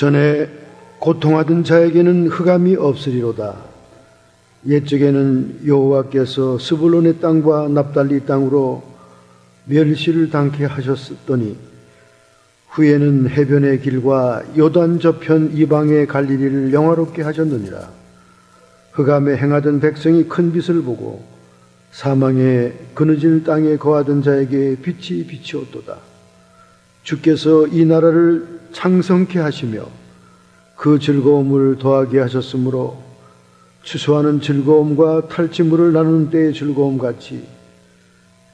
전에 고통하던 자에게는 흑암이 없으리로다. 옛적에는 여호와께서 스불론의 땅과 납달리 땅으로 멸시를 당케 하셨더니 후에는 해변의 길과 요단 저편 이방의 갈릴리를 영화롭게 하셨느니라. 흑암에 행하던 백성이 큰 빛을 보고 사망의 그늘진 땅에 거하던 자에게 빛이 비치었도다. 주께서 이 나라를 창성케 하시며 그 즐거움을 더하게 하셨으므로 추수하는 즐거움과 탈취물을 나누는 때의 즐거움 같이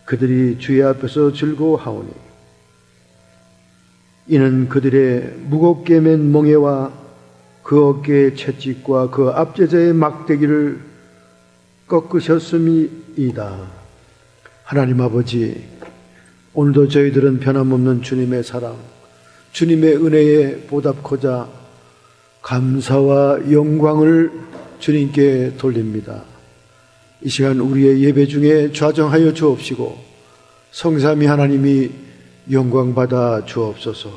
그들이 주의 앞에서 즐거워하오니 이는 그들의 무겁게 맨 멍에와 그 어깨의 채찍과 그 압제자의 막대기를 꺾으셨음이이다. 하나님 아버지, 오늘도 저희들은 변함없는 주님의 사랑, 주님의 은혜에 보답하고자 감사와 영광을 주님께 돌립니다. 이 시간 우리의 예배 중에 좌정하여 주옵시고 성삼위 하나님이 영광받아 주옵소서.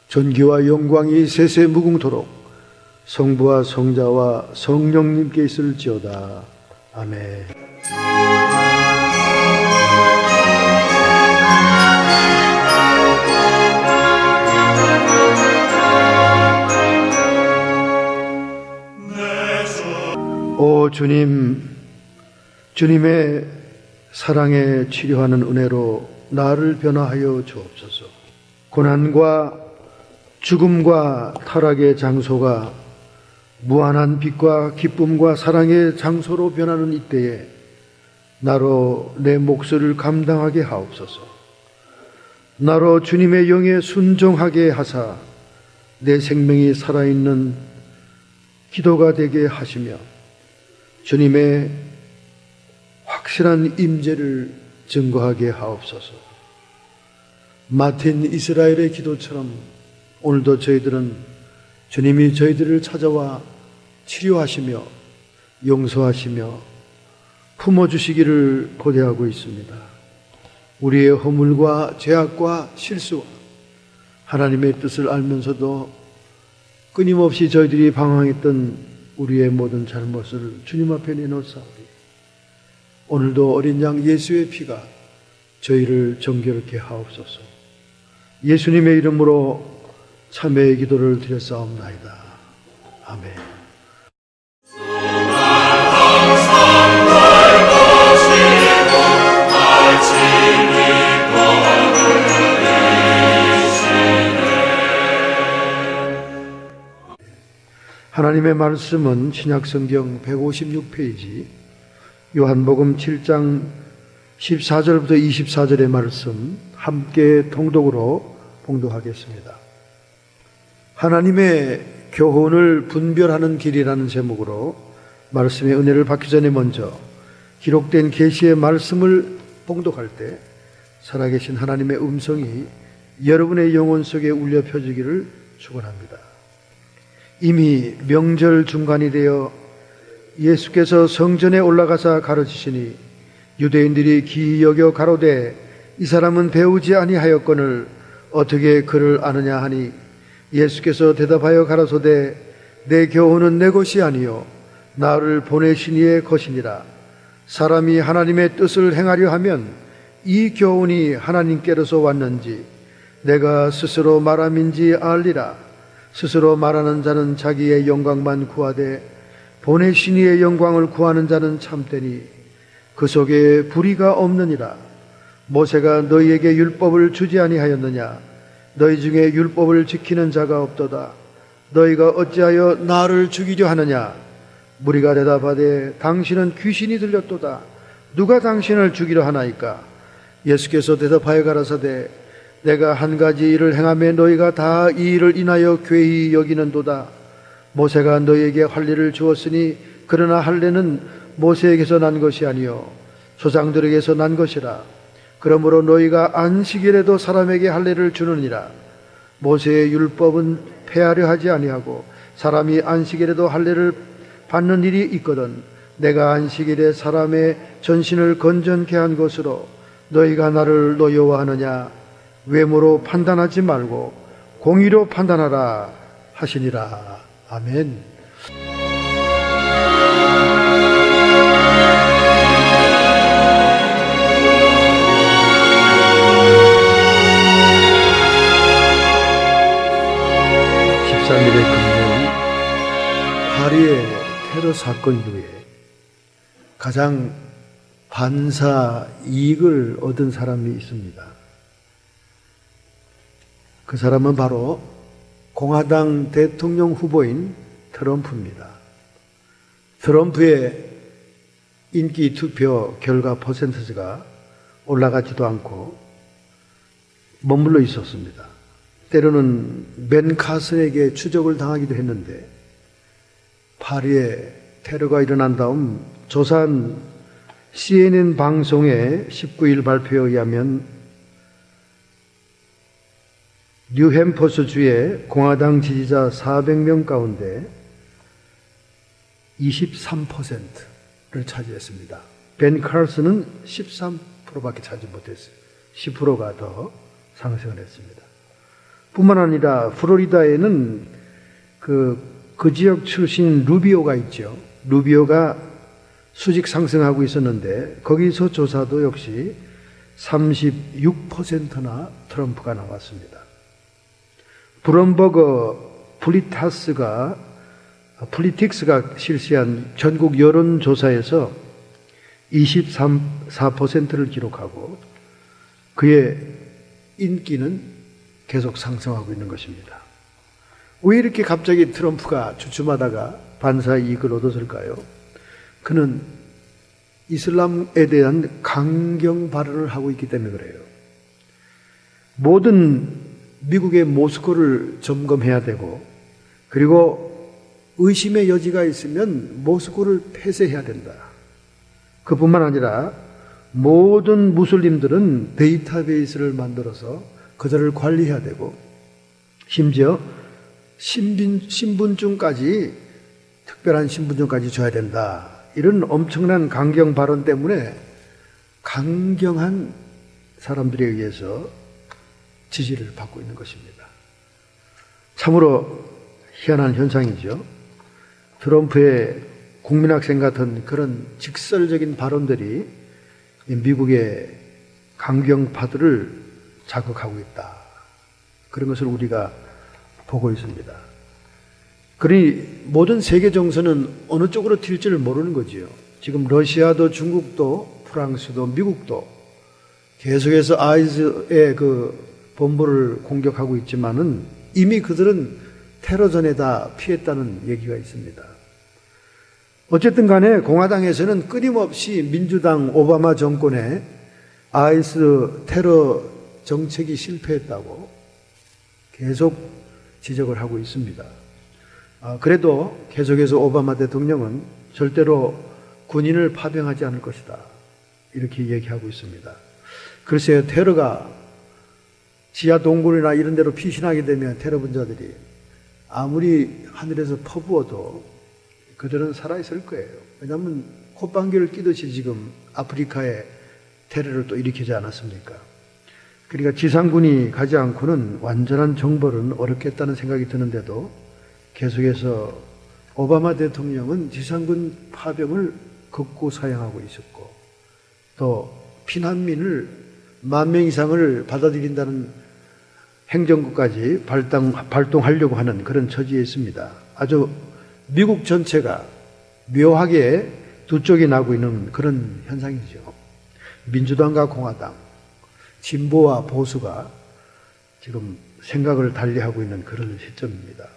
존귀와 영광이 세세 무궁토록 성부와 성자와 성령님께 있을지어다. 아멘. 오 주님, 주님의 사랑에 치료하는 은혜로 나를 변화하여 주옵소서. 고난과 죽음과 타락의 장소가 무한한 빛과 기쁨과 사랑의 장소로 변하는 이때에 나로 내 몫을 감당하게 하옵소서. 나로 주님의 영에 순종하게 하사 내 생명이 살아있는 기도가 되게 하시며 주님의 확실한 임재를 증거하게 하옵소서. 마틴 이스라엘의 기도처럼 오늘도 저희들은 주님이 저희들을 찾아와 치료하시며 용서하시며 품어주시기를 고대하고 있습니다. 우리의 허물과 죄악과 실수와 하나님의 뜻을 알면서도 끊임없이 저희들이 방황했던 우리의 모든 잘못을 주님 앞에 내놓사오니 오늘도 어린 양 예수의 피가 저희를 정결케 하옵소서. 예수님의 이름으로 참회의 기도를 드렸사옵나이다. 아멘. 하나님의 말씀은 신약성경 156페이지 요한복음 7장 14절부터 24절의 말씀 함께 통독으로 봉독하겠습니다. 하나님의 교훈을 분별하는 길이라는 제목으로 말씀의 은혜를 받기 전에 먼저 기록된 계시의 말씀을 봉독할 때 살아계신 하나님의 음성이 여러분의 영혼 속에 울려 펴지기를 축원합니다. 이미 명절 중간이 되어 예수께서 성전에 올라가사 가르치시니 유대인들이 기이 여겨 가로되 이 사람은 배우지 아니하였거늘 어떻게 그를 아느냐 하니 예수께서 대답하여 가라사대 내 교훈은 내 것이 아니요 나를 보내신 이의 것이니라. 사람이 하나님의 뜻을 행하려 하면 이 교훈이 하나님께로서 왔는지 내가 스스로 말함인지 알리라. 스스로 말하는 자는 자기의 영광만 구하되 보내신 이의 영광을 구하는 자는 참되니 그 속에 불의가 없느니라. 모세가 너희에게 율법을 주지 아니하였느냐? 너희 중에 율법을 지키는 자가 없도다. 너희가 어찌하여 나를 죽이려 하느냐? 무리가 대답하되 당신은 귀신이 들렸도다. 누가 당신을 죽이려 하나이까? 예수께서 대답하여 가라사대 내가 한 가지 일을 행하며 너희가 다 이 일을 인하여 괴히 여기는도다. 모세가 너희에게 할례를 주었으니 그러나 할례는 모세에게서 난 것이 아니요 조상들에게서 난 것이라. 그러므로 너희가 안식일에도 사람에게 할례를 주느니라. 모세의 율법은 폐하려 하지 아니하고 사람이 안식일에도 할례를 받는 일이 있거든 내가 안식일에 사람의 전신을 건전케 한 것으로 너희가 나를 노여워하느냐? 외모로 판단하지 말고 공의로 판단하라 하시니라. 아멘. 금년 파리의 테러 사건 이후에 가장 반사 이익을 얻은 사람이 있습니다. 그 사람은 바로 공화당 대통령 후보인 트럼프입니다. 트럼프의 인기 투표 결과 퍼센티지가 올라가지도 않고 머물러 있었습니다. 때로는 벤 카슨에게 추적을 당하기도 했는데 파리에 테러가 일어난 다음 조사한 CNN 방송의 19일 발표에 의하면 뉴햄퍼스주의 공화당 지지자 400명 가운데 23%를 차지했습니다. 벤 카슨은 13%밖에 차지 못했어요. 10%가 더 상승을 했습니다. 뿐만 아니라 플로리다에는 그 지역 출신 루비오가 있죠. 루비오가 수직 상승하고 있었는데 거기서 조사도 역시 36%나 트럼프가 나왔습니다. 브럼버그 플리틱스가 실시한 전국 여론조사에서 24%를 기록하고 그의 인기는 계속 상승하고 있는 것입니다. 왜 이렇게 갑자기 트럼프가 주춤하다가 반사 이익을 얻었을까요? 그는 이슬람에 대한 강경 발언을 하고 있기 때문에 그래요. 모든 미국의 모스크를 점검해야 되고 그리고 의심의 여지가 있으면 모스크를 폐쇄해야 된다. 그뿐만 아니라 모든 무슬림들은 데이터베이스를 만들어서 그들을 관리해야 되고 심지어 신분증까지 특별한 신분증까지 줘야 된다. 이런 엄청난 강경 발언 때문에 강경한 사람들에 의해서 지지를 받고 있는 것입니다. 참으로 희한한 현상이죠. 트럼프의 국민학생 같은 그런 직설적인 발언들이 미국의 강경파들을 자극하고 있다. 그런 것을 우리가 보고 있습니다. 그러니 모든 세계 정서는 어느 쪽으로 튈지를 모르는 거지요. 지금 러시아도 중국도 프랑스도 미국도 계속해서 아이즈의 그 본부를 공격하고 있지만은 이미 그들은 테러전에 다 피했다는 얘기가 있습니다. 어쨌든 간에 공화당에서는 끊임없이 민주당 오바마 정권의 아이스 테러 정책이 실패했다고 계속 지적을 하고 있습니다. 그래도 계속해서 오바마 대통령은 절대로 군인을 파병하지 않을 것이다. 이렇게 얘기하고 있습니다. 글쎄요, 테러가 지하 동굴이나 이런 데로 피신하게 되면 테러 분자들이 아무리 하늘에서 퍼부어도 그들은 살아있을 거예요. 왜냐하면 콧방귀를 끼듯이 지금 아프리카에 테러를 또 일으키지 않았습니까? 그러니까 지상군이 가지 않고는 완전한 정벌은 어렵겠다는 생각이 드는데도 계속해서 오바마 대통령은 지상군 파병을 극구 사양하고 있었고 또 피난민을 10,000명 이상을 받아들인다는 행정구까지 발동하려고 하는 그런 처지에 있습니다. 아주 미국 전체가 묘하게 두 쪽이 나고 있는 그런 현상이죠. 민주당과 공화당, 진보와 보수가 지금 생각을 달리하고 있는 그런 시점입니다.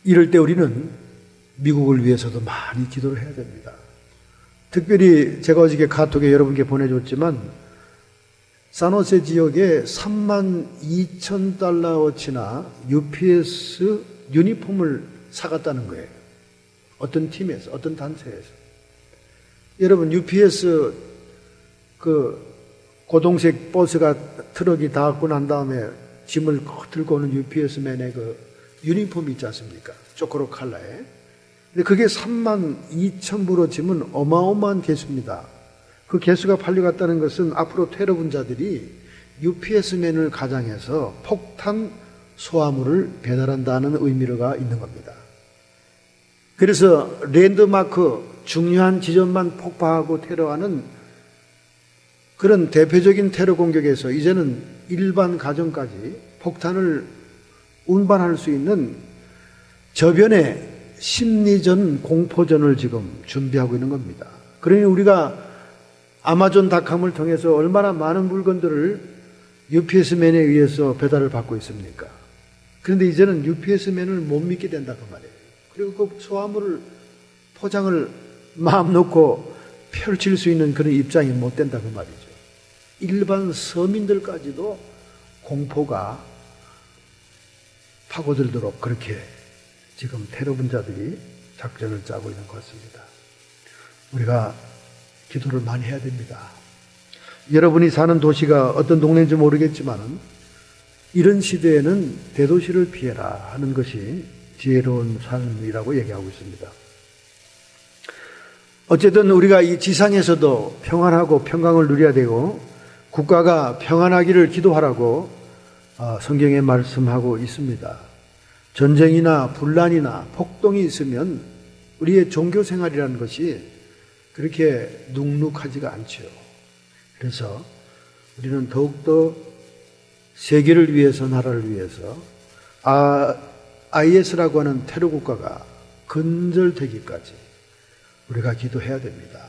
이럴 때 우리는 미국을 위해서도 많이 기도를 해야 됩니다. 특별히 제가 어저께 카톡에 여러분께 보내줬지만 산호세 지역에 32,000달러어치나 UPS 유니폼을 사갔다는 거예요. 어떤 팀에서, 어떤 단체에서. 여러분 UPS 그 고동색 버스가 트럭이 닿고 난 다음에 짐을 들고 오는 UPS맨의 그 유니폼이 있지 않습니까? 초코로 컬러에. 근데 그게 32,000부로 짐은 어마어마한 개수입니다. 그 개수가 팔려갔다는 것은 앞으로 테러 분자들이 UPS맨을 가장해서 폭탄 소화물을 배달한다는 의미가 있는 겁니다. 그래서 랜드마크 중요한 지점만 폭파하고 테러하는 그런 대표적인 테러 공격에서 이제는 일반 가정까지 폭탄을 운반할 수 있는 저변의 심리전 공포전을 지금 준비하고 있는 겁니다. 그러니 우리가 아마존닷컴을 통해서 얼마나 많은 물건들을 UPS맨에 의해서 배달을 받고 있습니까? 그런데 이제는 UPS맨을 못 믿게 된다 그 말이에요. 그리고 그 소화물을 포장을 마음 놓고 펼칠 수 있는 그런 입장이 못 된다 그 말이죠. 일반 서민들까지도 공포가 파고들도록 그렇게 지금 테러 분자들이 작전을 짜고 있는 것 같습니다. 우리가 기도를 많이 해야 됩니다. 여러분이 사는 도시가 어떤 동네인지 모르겠지만 이런 시대에는 대도시를 피해라 하는 것이 지혜로운 삶이라고 얘기하고 있습니다. 어쨌든 우리가 이 지상에서도 평안하고 평강을 누려야 되고 국가가 평안하기를 기도하라고 성경에 말씀하고 있습니다. 전쟁이나 분란이나 폭동이 있으면 우리의 종교 생활이라는 것이 그렇게 눅눅하지가 않죠. 그래서 우리는 더욱더 세계를 위해서, 나라를 위해서 IS라고 하는 테러 국가가 근절되기까지 우리가 기도해야 됩니다.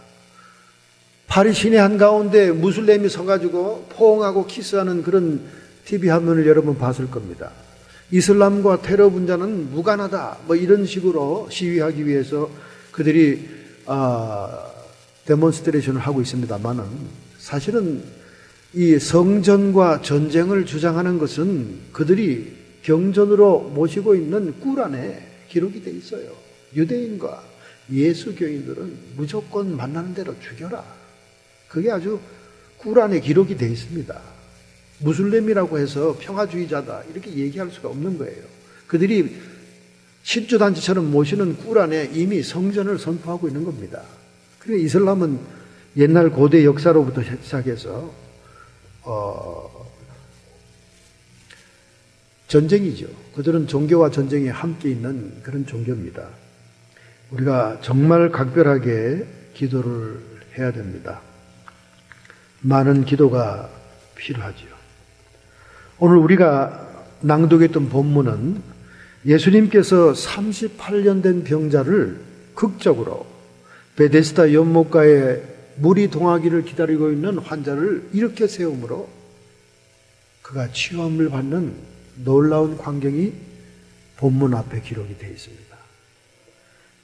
파리 시내 한가운데 무슬림이 서가지고 포옹하고 키스하는 그런 TV 화면을 여러분 봤을 겁니다. 이슬람과 테러 분자는 무관하다 이런 식으로 시위하기 위해서 그들이 데몬스트레이션을 하고 있습니다만은 사실은 이 성전과 전쟁을 주장하는 것은 그들이 경전으로 모시고 있는 꿀 안에 기록이 돼 있어요. 유대인과 예수교인들은 무조건 만나는 대로 죽여라. 그게 아주 꿀 안에 기록이 돼 있습니다. 무슬림이라고 해서 평화주의자다 이렇게 얘기할 수가 없는 거예요. 그들이 신주단체처럼 모시는 꿀 안에 이미 성전을 선포하고 있는 겁니다. 그리고 이슬람은 옛날 고대 역사로부터 시작해서 전쟁이죠. 그들은 종교와 전쟁이 함께 있는 그런 종교입니다. 우리가 정말 각별하게 기도를 해야 됩니다. 많은 기도가 필요하지요. 오늘 우리가 낭독했던 본문은 예수님께서 38년 된 병자를 극적으로 베데스다 연못가에 물이 동하기를 기다리고 있는 환자를 이렇게 세움으로 그가 치유함을 받는 놀라운 광경이 본문 앞에 기록이 되어 있습니다.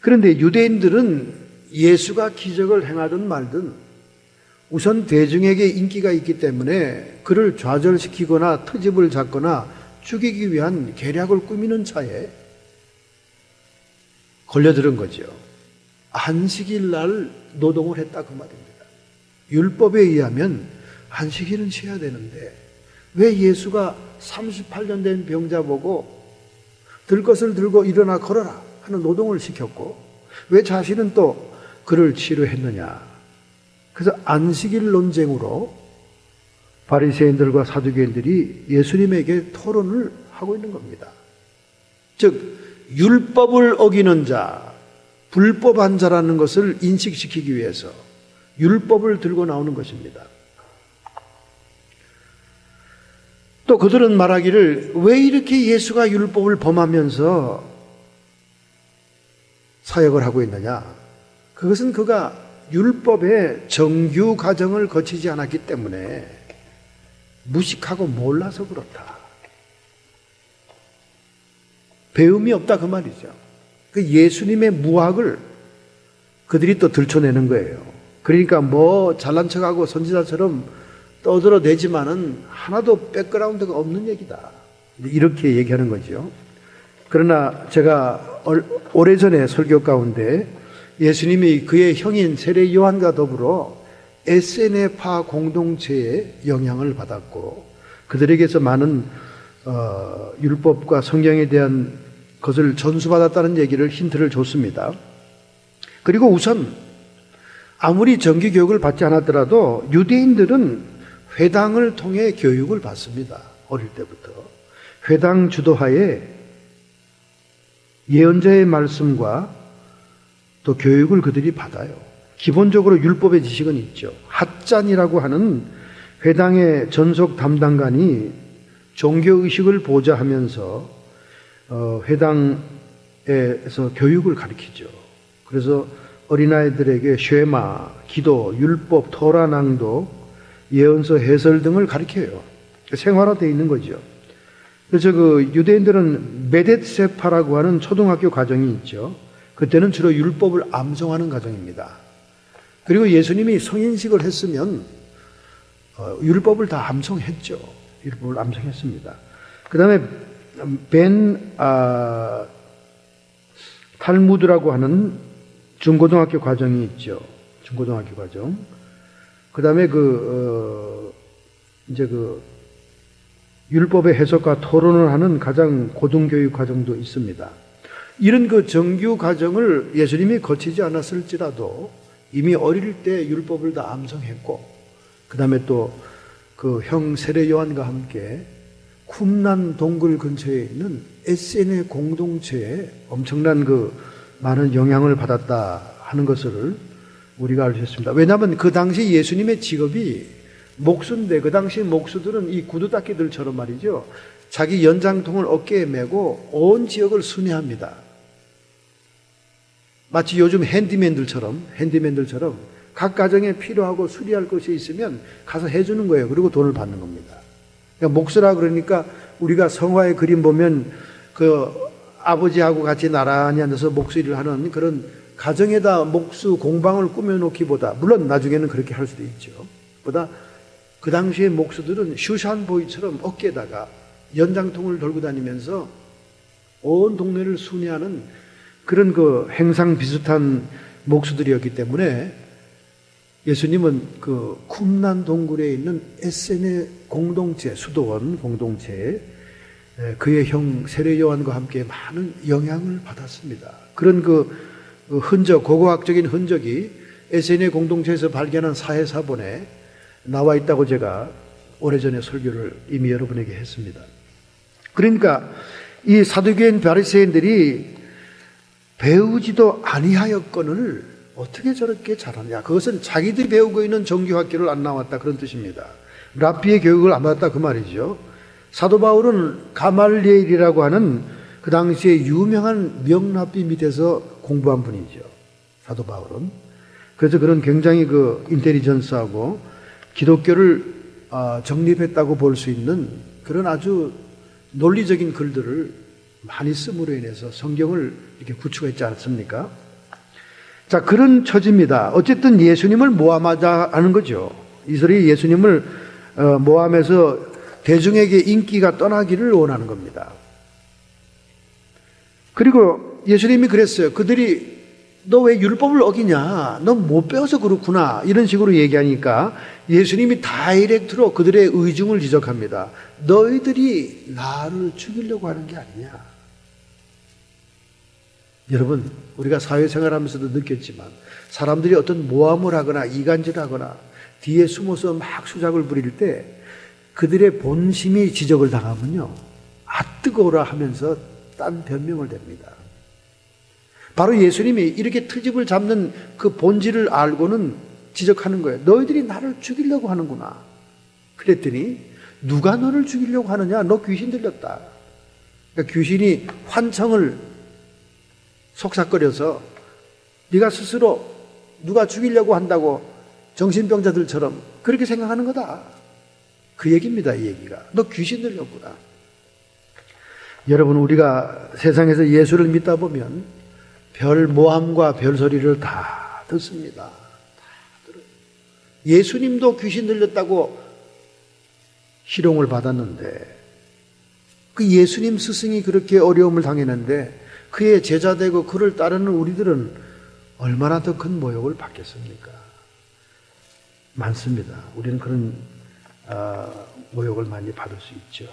그런데 유대인들은 예수가 기적을 행하든 말든 우선 대중에게 인기가 있기 때문에 그를 좌절시키거나 트집을 잡거나 죽이기 위한 계략을 꾸미는 차에 걸려들은 거죠. 안식일 날 노동을 했다 그 말입니다. 율법에 의하면 안식일은 쉬어야 되는데 왜 예수가 38년 된 병자 보고 들 것을 들고 일어나 걸어라 하는 노동을 시켰고 왜 자신은 또 그를 치료했느냐. 그래서 안식일 논쟁으로 바리새인들과 사두개인들이 예수님에게 토론을 하고 있는 겁니다. 즉 율법을 어기는 자, 불법한 자라는 것을 인식시키기 위해서 율법을 들고 나오는 것입니다. 또 그들은 말하기를 왜 이렇게 예수가 율법을 범하면서 사역을 하고 있느냐. 그것은 그가 율법의 정규 과정을 거치지 않았기 때문에 무식하고 몰라서 그렇다. 배움이 없다 그 말이죠. 그 예수님의 무학을 그들이 또 들춰내는 거예요. 그러니까 뭐 잘난 척하고 선지자처럼 떠들어대지만은 하나도 백그라운드가 없는 얘기다. 이렇게 얘기하는 거죠. 그러나 제가 오래전에 설교 가운데 예수님이 그의 형인 세례 요한과 더불어 에세네파 공동체의 영향을 받았고 그들에게서 많은 율법과 성경에 대한 것을 전수받았다는 얘기를 힌트를 줬습니다. 그리고 우선 아무리 정규 교육을 받지 않았더라도 유대인들은 회당을 통해 교육을 받습니다. 어릴 때부터. 회당 주도하에 예언자의 말씀과 또 교육을 그들이 받아요. 기본적으로 율법의 지식은 있죠. 핫잔이라고 하는 회당의 전속 담당관이 종교의식을 보좌하면서 회당에서 교육을 가르치죠. 그래서 어린아이들에게 쉐마, 기도, 율법, 토라 낭독, 예언서 해설 등을 가르쳐요. 생활화되어 있는 거죠. 그래서 유대인들은 메뎃세파라고 하는 초등학교 과정이 있죠. 그때는 주로 율법을 암송하는 과정입니다. 그리고 예수님이 성인식을 했으면 율법을 다 암송했죠. 율법을 암송했습니다. 그 다음에 탈무드라고 하는 중고등학교 과정이 있죠. 중고등학교 과정. 그 다음에 율법의 해석과 토론을 하는 가장 고등교육 과정도 있습니다. 이런 정규 과정을 예수님이 거치지 않았을지라도 이미 어릴 때 율법을 다 암송했고, 그 다음에 또 형 세례 요한과 함께 쿰난 동굴 근처에 있는 에세네 공동체에 엄청난 많은 영향을 받았다 하는 것을 우리가 알 수 있습니다. 왜냐하면 그 당시 예수님의 직업이 목수인데, 그 당시 목수들은 이 구두닦이들처럼 말이죠, 자기 연장통을 어깨에 메고 온 지역을 순회합니다. 마치 요즘 핸디맨들처럼 각 가정에 필요하고 수리할 것이 있으면 가서 해주는 거예요. 그리고 돈을 받는 겁니다. 그러니까 목수라 그러니까 우리가 성화의 그림 보면 아버지하고 같이 나란히 앉아서 목수 일을 하는 그런 가정에다 목수 공방을 꾸며놓기보다, 물론 나중에는 그렇게 할 수도 있죠. 보다 그 당시에 목수들은 슈샨보이처럼 어깨에다가 연장통을 들고 다니면서 온 동네를 순회하는 그런 행상 비슷한 목수들이었기 때문에 예수님은 쿰난 동굴에 있는 에세네 공동체, 수도원 공동체에 그의 형 세례 요한과 함께 많은 영향을 받았습니다. 그런 흔적, 고고학적인 흔적이 에세네 공동체에서 발견한 사해사본에 나와 있다고 제가 오래전에 설교를 이미 여러분에게 했습니다. 그러니까 이 사두개인 바리새인들이 배우지도 아니하였거늘 어떻게 저렇게 잘하냐. 그것은 자기들이 배우고 있는 정규학교를 안 나왔다, 그런 뜻입니다. 랍비의 교육을 안 받았다, 그 말이죠. 사도 바울은 가말리엘이라고 하는 그 당시에 유명한 명랍비 밑에서 공부한 분이죠. 사도 바울은. 그래서 그런 굉장히 인텔리전스하고 기독교를 정립했다고 볼 수 있는 그런 아주 논리적인 글들을 많이 씀으로 인해서 성경을 이렇게 구축했지 않습니까? 자, 그런 처지입니다. 어쨌든 예수님을 모함하자 하는 거죠. 이들이 예수님을 모함해서 대중에게 인기가 떠나기를 원하는 겁니다. 그리고 예수님이 그랬어요. 그들이 너 왜 율법을 어기냐? 너 못 배워서 그렇구나. 이런 식으로 얘기하니까 예수님이 다이렉트로 그들의 의중을 지적합니다. 너희들이 나를 죽이려고 하는 게 아니냐. 여러분, 우리가 사회생활하면서도 느꼈지만 사람들이 어떤 모함을 하거나 이간질하거나 뒤에 숨어서 막 수작을 부릴 때 그들의 본심이 지적을 당하면요, 아 뜨거워라 하면서 딴 변명을 댑니다. 바로 예수님이 이렇게 트집을 잡는 그 본질을 알고는 지적하는 거예요. 너희들이 나를 죽이려고 하는구나. 그랬더니 누가 너를 죽이려고 하느냐? 너 귀신 들렸다. 그러니까 귀신이 환청을 속삭거려서 네가 스스로 누가 죽이려고 한다고 정신병자들처럼 그렇게 생각하는 거다. 그 얘기입니다. 이 얘기가. 너 귀신 들렸구나. 여러분, 우리가 세상에서 예수를 믿다 보면 별 모함과 별 소리를 다 듣습니다. 다 들어요. 예수님도 귀신 들렸다고 희롱을 받았는데, 그 예수님 스승이 그렇게 어려움을 당했는데 그의 제자 되고 그를 따르는 우리들은 얼마나 더 큰 모욕을 받겠습니까? 많습니다. 우리는 그런 모욕을 많이 받을 수 있죠.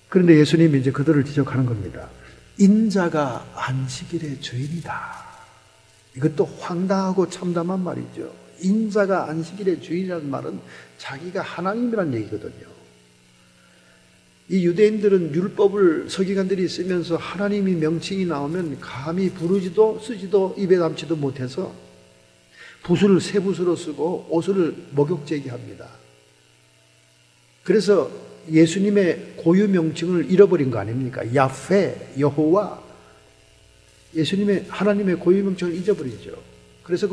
그런데 예수님이 이제 그들을 지적하는 겁니다. 인자가 안식일의 주인이다. 이것도 황당하고 참담한 말이죠. 인자가 안식일의 주인이라는 말은 자기가 하나님이라는 얘기거든요. 이 유대인들은 율법을 서기관들이 쓰면서 하나님이 명칭이 나오면 감히 부르지도 쓰지도 입에 담지도 못해서 붓을 새 붓으로 쓰고 옷을 목욕제기합니다. 그래서 예수님의 고유 명칭을 잃어버린 거 아닙니까? 야페, 여호와, 예수님의 하나님의 고유 명칭을 잊어버리죠. 그래서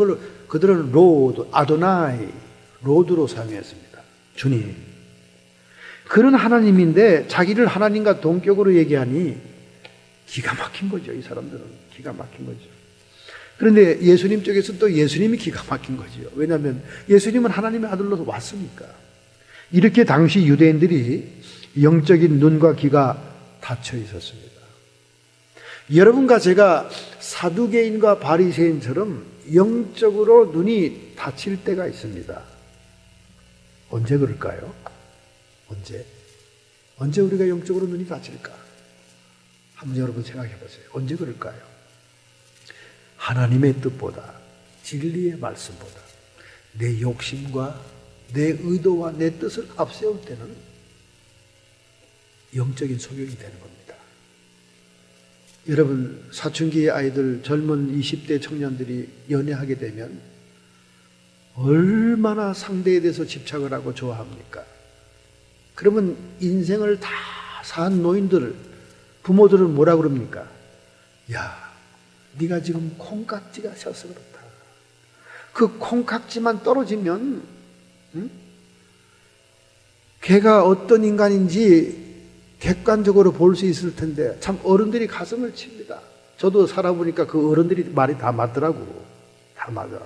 그들은 로드, 아도나이, 로드로 사용했습니다. 주님. 그런 하나님인데 자기를 하나님과 동격으로 얘기하니 기가 막힌 거죠. 이 사람들은 기가 막힌 거죠. 그런데 예수님 쪽에서 또 예수님이 기가 막힌 거죠. 왜냐하면 예수님은 하나님의 아들로서 왔으니까. 이렇게 당시 유대인들이 영적인 눈과 귀가 닫혀 있었습니다. 여러분과 제가 사두개인과 바리새인처럼 영적으로 눈이 닫힐 때가 있습니다. 언제 그럴까요? 언제 우리가 영적으로 눈이 닫힐까? 한번 여러분 생각해 보세요. 언제 그럴까요? 하나님의 뜻보다, 진리의 말씀보다 내 욕심과 내 의도와 내 뜻을 앞세울 때는 영적인 소경이 되는 겁니다. 여러분, 사춘기의 아이들, 젊은 20대 청년들이 연애하게 되면 얼마나 상대에 대해서 집착을 하고 좋아합니까? 그러면 인생을 다 산 노인들, 부모들은 뭐라 그럽니까? 야, 네가 지금 콩깍지가 셔서 그렇다. 그 콩깍지만 떨어지면 걔가 어떤 인간인지 객관적으로 볼 수 있을 텐데, 참 어른들이 가슴을 칩니다. 저도 살아보니까 그 어른들이 말이 다 맞더라고. 다 맞아.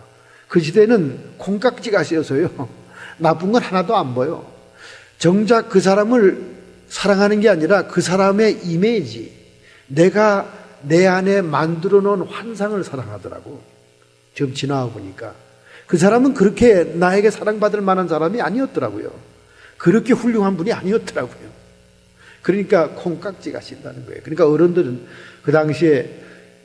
그 시대는 콩깍지가 씌어서요, 나쁜 건 하나도 안 보여. 정작 그 사람을 사랑하는 게 아니라 그 사람의 이미지, 내가 내 안에 만들어 놓은 환상을 사랑하더라고. 지금 지나와 보니까 그 사람은 그렇게 나에게 사랑받을 만한 사람이 아니었더라고요. 그렇게 훌륭한 분이 아니었더라고요. 그러니까 콩깍지가 씌인다는 거예요. 그러니까 어른들은 그 당시에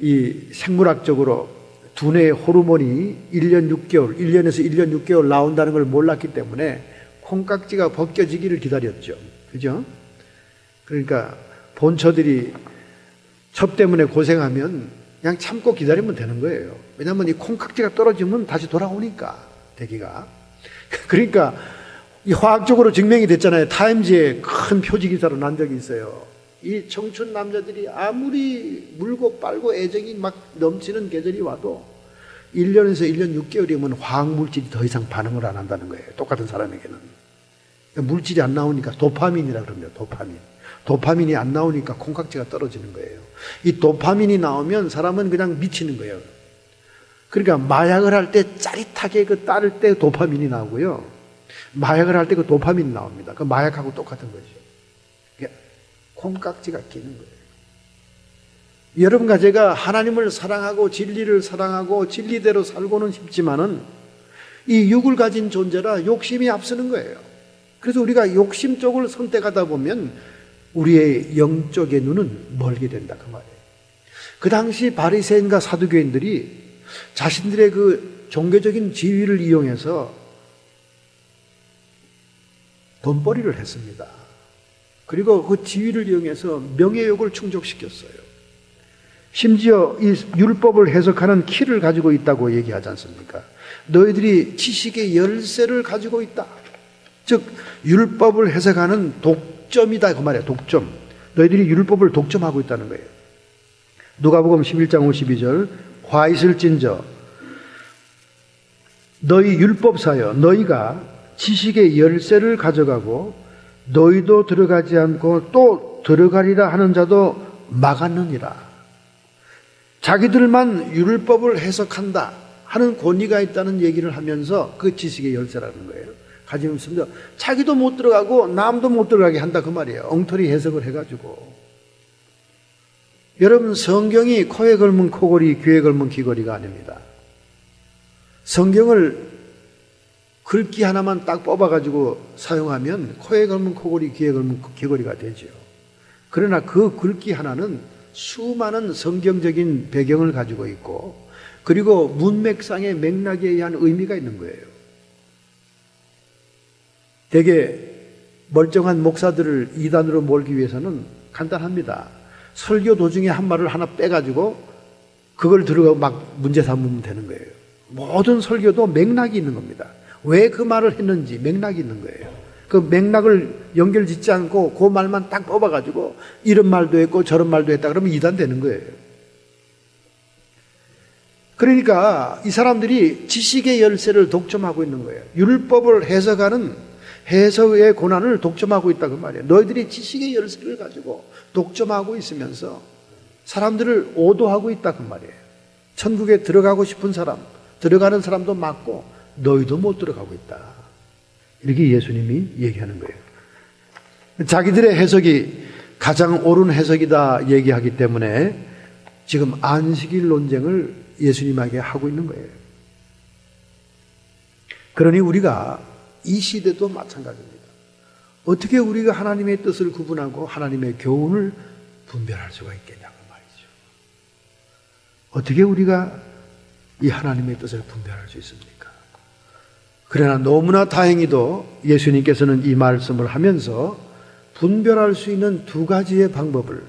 이 생물학적으로 두뇌의 호르몬이 1년 6개월, 1년에서 1년 6개월 나온다는 걸 몰랐기 때문에 콩깍지가 벗겨지기를 기다렸죠. 그죠? 그러니까 본처들이 첩 때문에 고생하면 그냥 참고 기다리면 되는 거예요. 왜냐하면 이 콩깍지가 떨어지면 다시 돌아오니까, 대기가. 그러니까 이 화학적으로 증명이 됐잖아요. 타임즈에 큰 표지 기사로 난 적이 있어요. 이 청춘 남자들이 아무리 물고 빨고 애정이 막 넘치는 계절이 와도 1년에서 1년 6개월이면 화학물질이 더 이상 반응을 안 한다는 거예요. 똑같은 사람에게는. 물질이 안 나오니까 도파민이라고 그럽니다. 도파민이 안 나오니까 콩깍지가 떨어지는 거예요. 이 도파민이 나오면 사람은 그냥 미치는 거예요. 그러니까 마약을 할 때 짜릿하게 그 따를 때 도파민이 나오고요, 마약을 할 때 그 도파민이 나옵니다. 그 마약하고 똑같은 거죠. 그러니까 콩깍지가 끼는 거예요. 여러분과 제가 하나님을 사랑하고 진리를 사랑하고 진리대로 살고는 싶지만은 이 육을 가진 존재라 욕심이 앞서는 거예요. 그래서 우리가 욕심 쪽을 선택하다 보면 우리의 영적의 눈은 멀게 된다, 그 말이에요. 그 당시 바리새인과 사두개인들이 자신들의 그 종교적인 지위를 이용해서 돈벌이를 했습니다. 그리고 그 지위를 이용해서 명예욕을 충족시켰어요. 심지어 이 율법을 해석하는 키를 가지고 있다고 얘기하지 않습니까? 너희들이 지식의 열쇠를 가지고 있다. 즉 율법을 해석하는 독점이다, 그 말이에요. 독점. 너희들이 율법을 독점하고 있다는 거예요. 누가복음 11장 52절, 화 있을진저 너희 율법사여, 너희가 지식의 열쇠를 가져가고 너희도 들어가지 않고 또 들어가리라 하는 자도 막았느니라. 자기들만 율법을 해석한다 하는 권위가 있다는 얘기를 하면서 그 지식의 열쇠라는 거예요. 가지고 있습니다. 자기도 못 들어가고 남도 못 들어가게 한다, 그 말이에요. 엉터리 해석을 해가지고. 여러분, 성경이 코에 걸면 코걸이, 귀에 걸면 귀걸이가 아닙니다. 성경을 글귀 하나만 딱 뽑아가지고 사용하면 코에 걸면 코걸이, 귀에 걸면 귀걸이가 되죠. 그러나 그 글귀 하나는 수많은 성경적인 배경을 가지고 있고 그리고 문맥상의 맥락에 의한 의미가 있는 거예요. 되게 멀쩡한 목사들을 이단으로 몰기 위해서는 간단합니다. 설교 도중에 한 말을 하나 빼가지고 그걸 들어가고 막 문제 삼으면 되는 거예요. 모든 설교도 맥락이 있는 겁니다. 왜 그 말을 했는지 맥락이 있는 거예요. 그 맥락을 연결 짓지 않고 그 말만 딱 뽑아가지고 이런 말도 했고 저런 말도 했다 그러면 이단 되는 거예요. 그러니까 이 사람들이 지식의 열쇠를 독점하고 있는 거예요. 율법을 해석하는 해석의 고난을 독점하고 있다 그 말이에요. 너희들이 지식의 열쇠를 가지고 독점하고 있으면서 사람들을 오도하고 있다 그 말이에요. 천국에 들어가고 싶은 사람, 들어가는 사람도 많고 너희도 못 들어가고 있다. 이렇게 예수님이 얘기하는 거예요. 자기들의 해석이 가장 옳은 해석이다 얘기하기 때문에 지금 안식일 논쟁을 예수님에게 하고 있는 거예요. 그러니 우리가 이 시대도 마찬가지입니다. 어떻게 우리가 하나님의 뜻을 구분하고 하나님의 교훈을 분별할 수가 있겠냐고 말이죠. 어떻게 우리가 이 하나님의 뜻을 분별할 수 있습니까? 그러나 너무나 다행히도 예수님께서는 이 말씀을 하면서 분별할 수 있는 두 가지의 방법을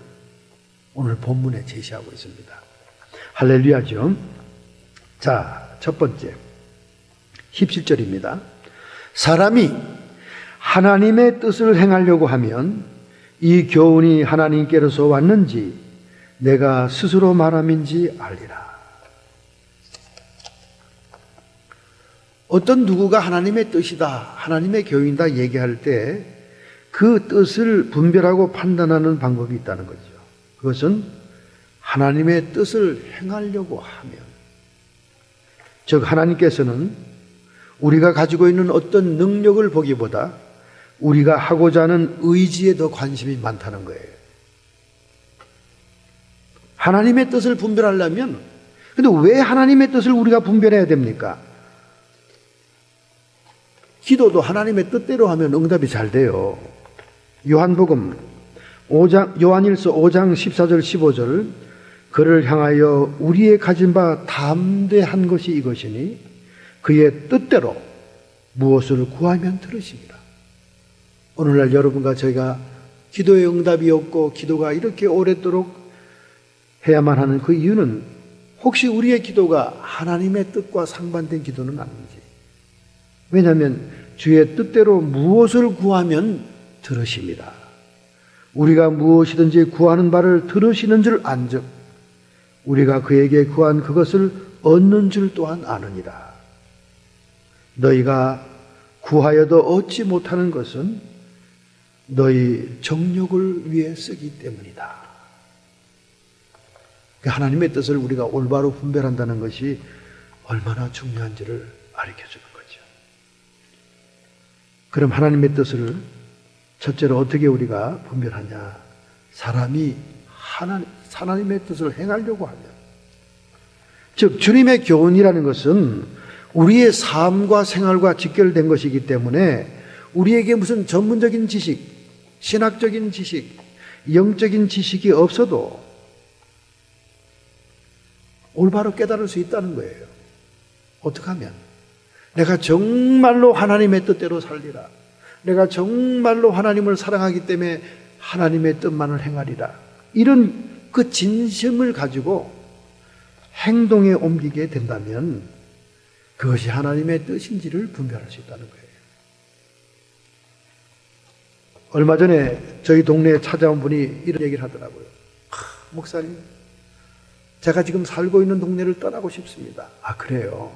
오늘 본문에 제시하고 있습니다. 할렐루야죠. 자, 첫 번째 17절입니다. 사람이 하나님의 뜻을 행하려고 하면 이 교훈이 하나님께로서 왔는지 내가 스스로 말함인지 알리라. 어떤 누구가 하나님의 뜻이다, 하나님의 교훈이다 얘기할 때 그 뜻을 분별하고 판단하는 방법이 있다는 거죠. 그것은 하나님의 뜻을 행하려고 하면, 즉 하나님께서는 우리가 가지고 있는 어떤 능력을 보기보다 우리가 하고자 하는 의지에 더 관심이 많다는 거예요. 하나님의 뜻을 분별하려면, 근데 왜 하나님의 뜻을 우리가 분별해야 됩니까? 기도도 하나님의 뜻대로 하면 응답이 잘 돼요. 요한복음 5장, 요한일서 5장 14절 15절, 그를 향하여 우리의 가진 바 담대한 것이 이것이니 그의 뜻대로 무엇을 구하면 들으시리라. 오늘날 여러분과 저희가 기도의 응답이 없고 기도가 이렇게 오랫도록 해야만 하는 그 이유는 혹시 우리의 기도가 하나님의 뜻과 상반된 기도는 아닌지. 왜냐하면 주의 뜻대로 무엇을 구하면 들으십니다. 우리가 무엇이든지 구하는 바를 들으시는 줄 안즉 우리가 그에게 구한 그것을 얻는 줄 또한 아느니라. 너희가 구하여도 얻지 못하는 것은 너희 정욕을 위해 쓰기 때문이다. 하나님의 뜻을 우리가 올바로 분별한다는 것이 얼마나 중요한지를 가르쳐주는 거죠. 그럼 하나님의 뜻을 첫째로 어떻게 우리가 분별하냐? 사람이 하나님의 뜻을 행하려고 하면, 즉 주님의 교훈이라는 것은 우리의 삶과 생활과 직결된 것이기 때문에 우리에게 무슨 전문적인 지식, 신학적인 지식, 영적인 지식이 없어도 올바로 깨달을 수 있다는 거예요. 어떻게 하면? 내가 정말로 하나님의 뜻대로 살리라. 내가 정말로 하나님을 사랑하기 때문에 하나님의 뜻만을 행하리라. 이런 그 진심을 가지고 행동에 옮기게 된다면 그것이 하나님의 뜻인지를 분별할 수 있다는 거예요. 얼마 전에 저희 동네에 찾아온 분이 이런 얘기를 하더라고요. 목사님, 제가 지금 살고 있는 동네를 떠나고 싶습니다. 아, 그래요?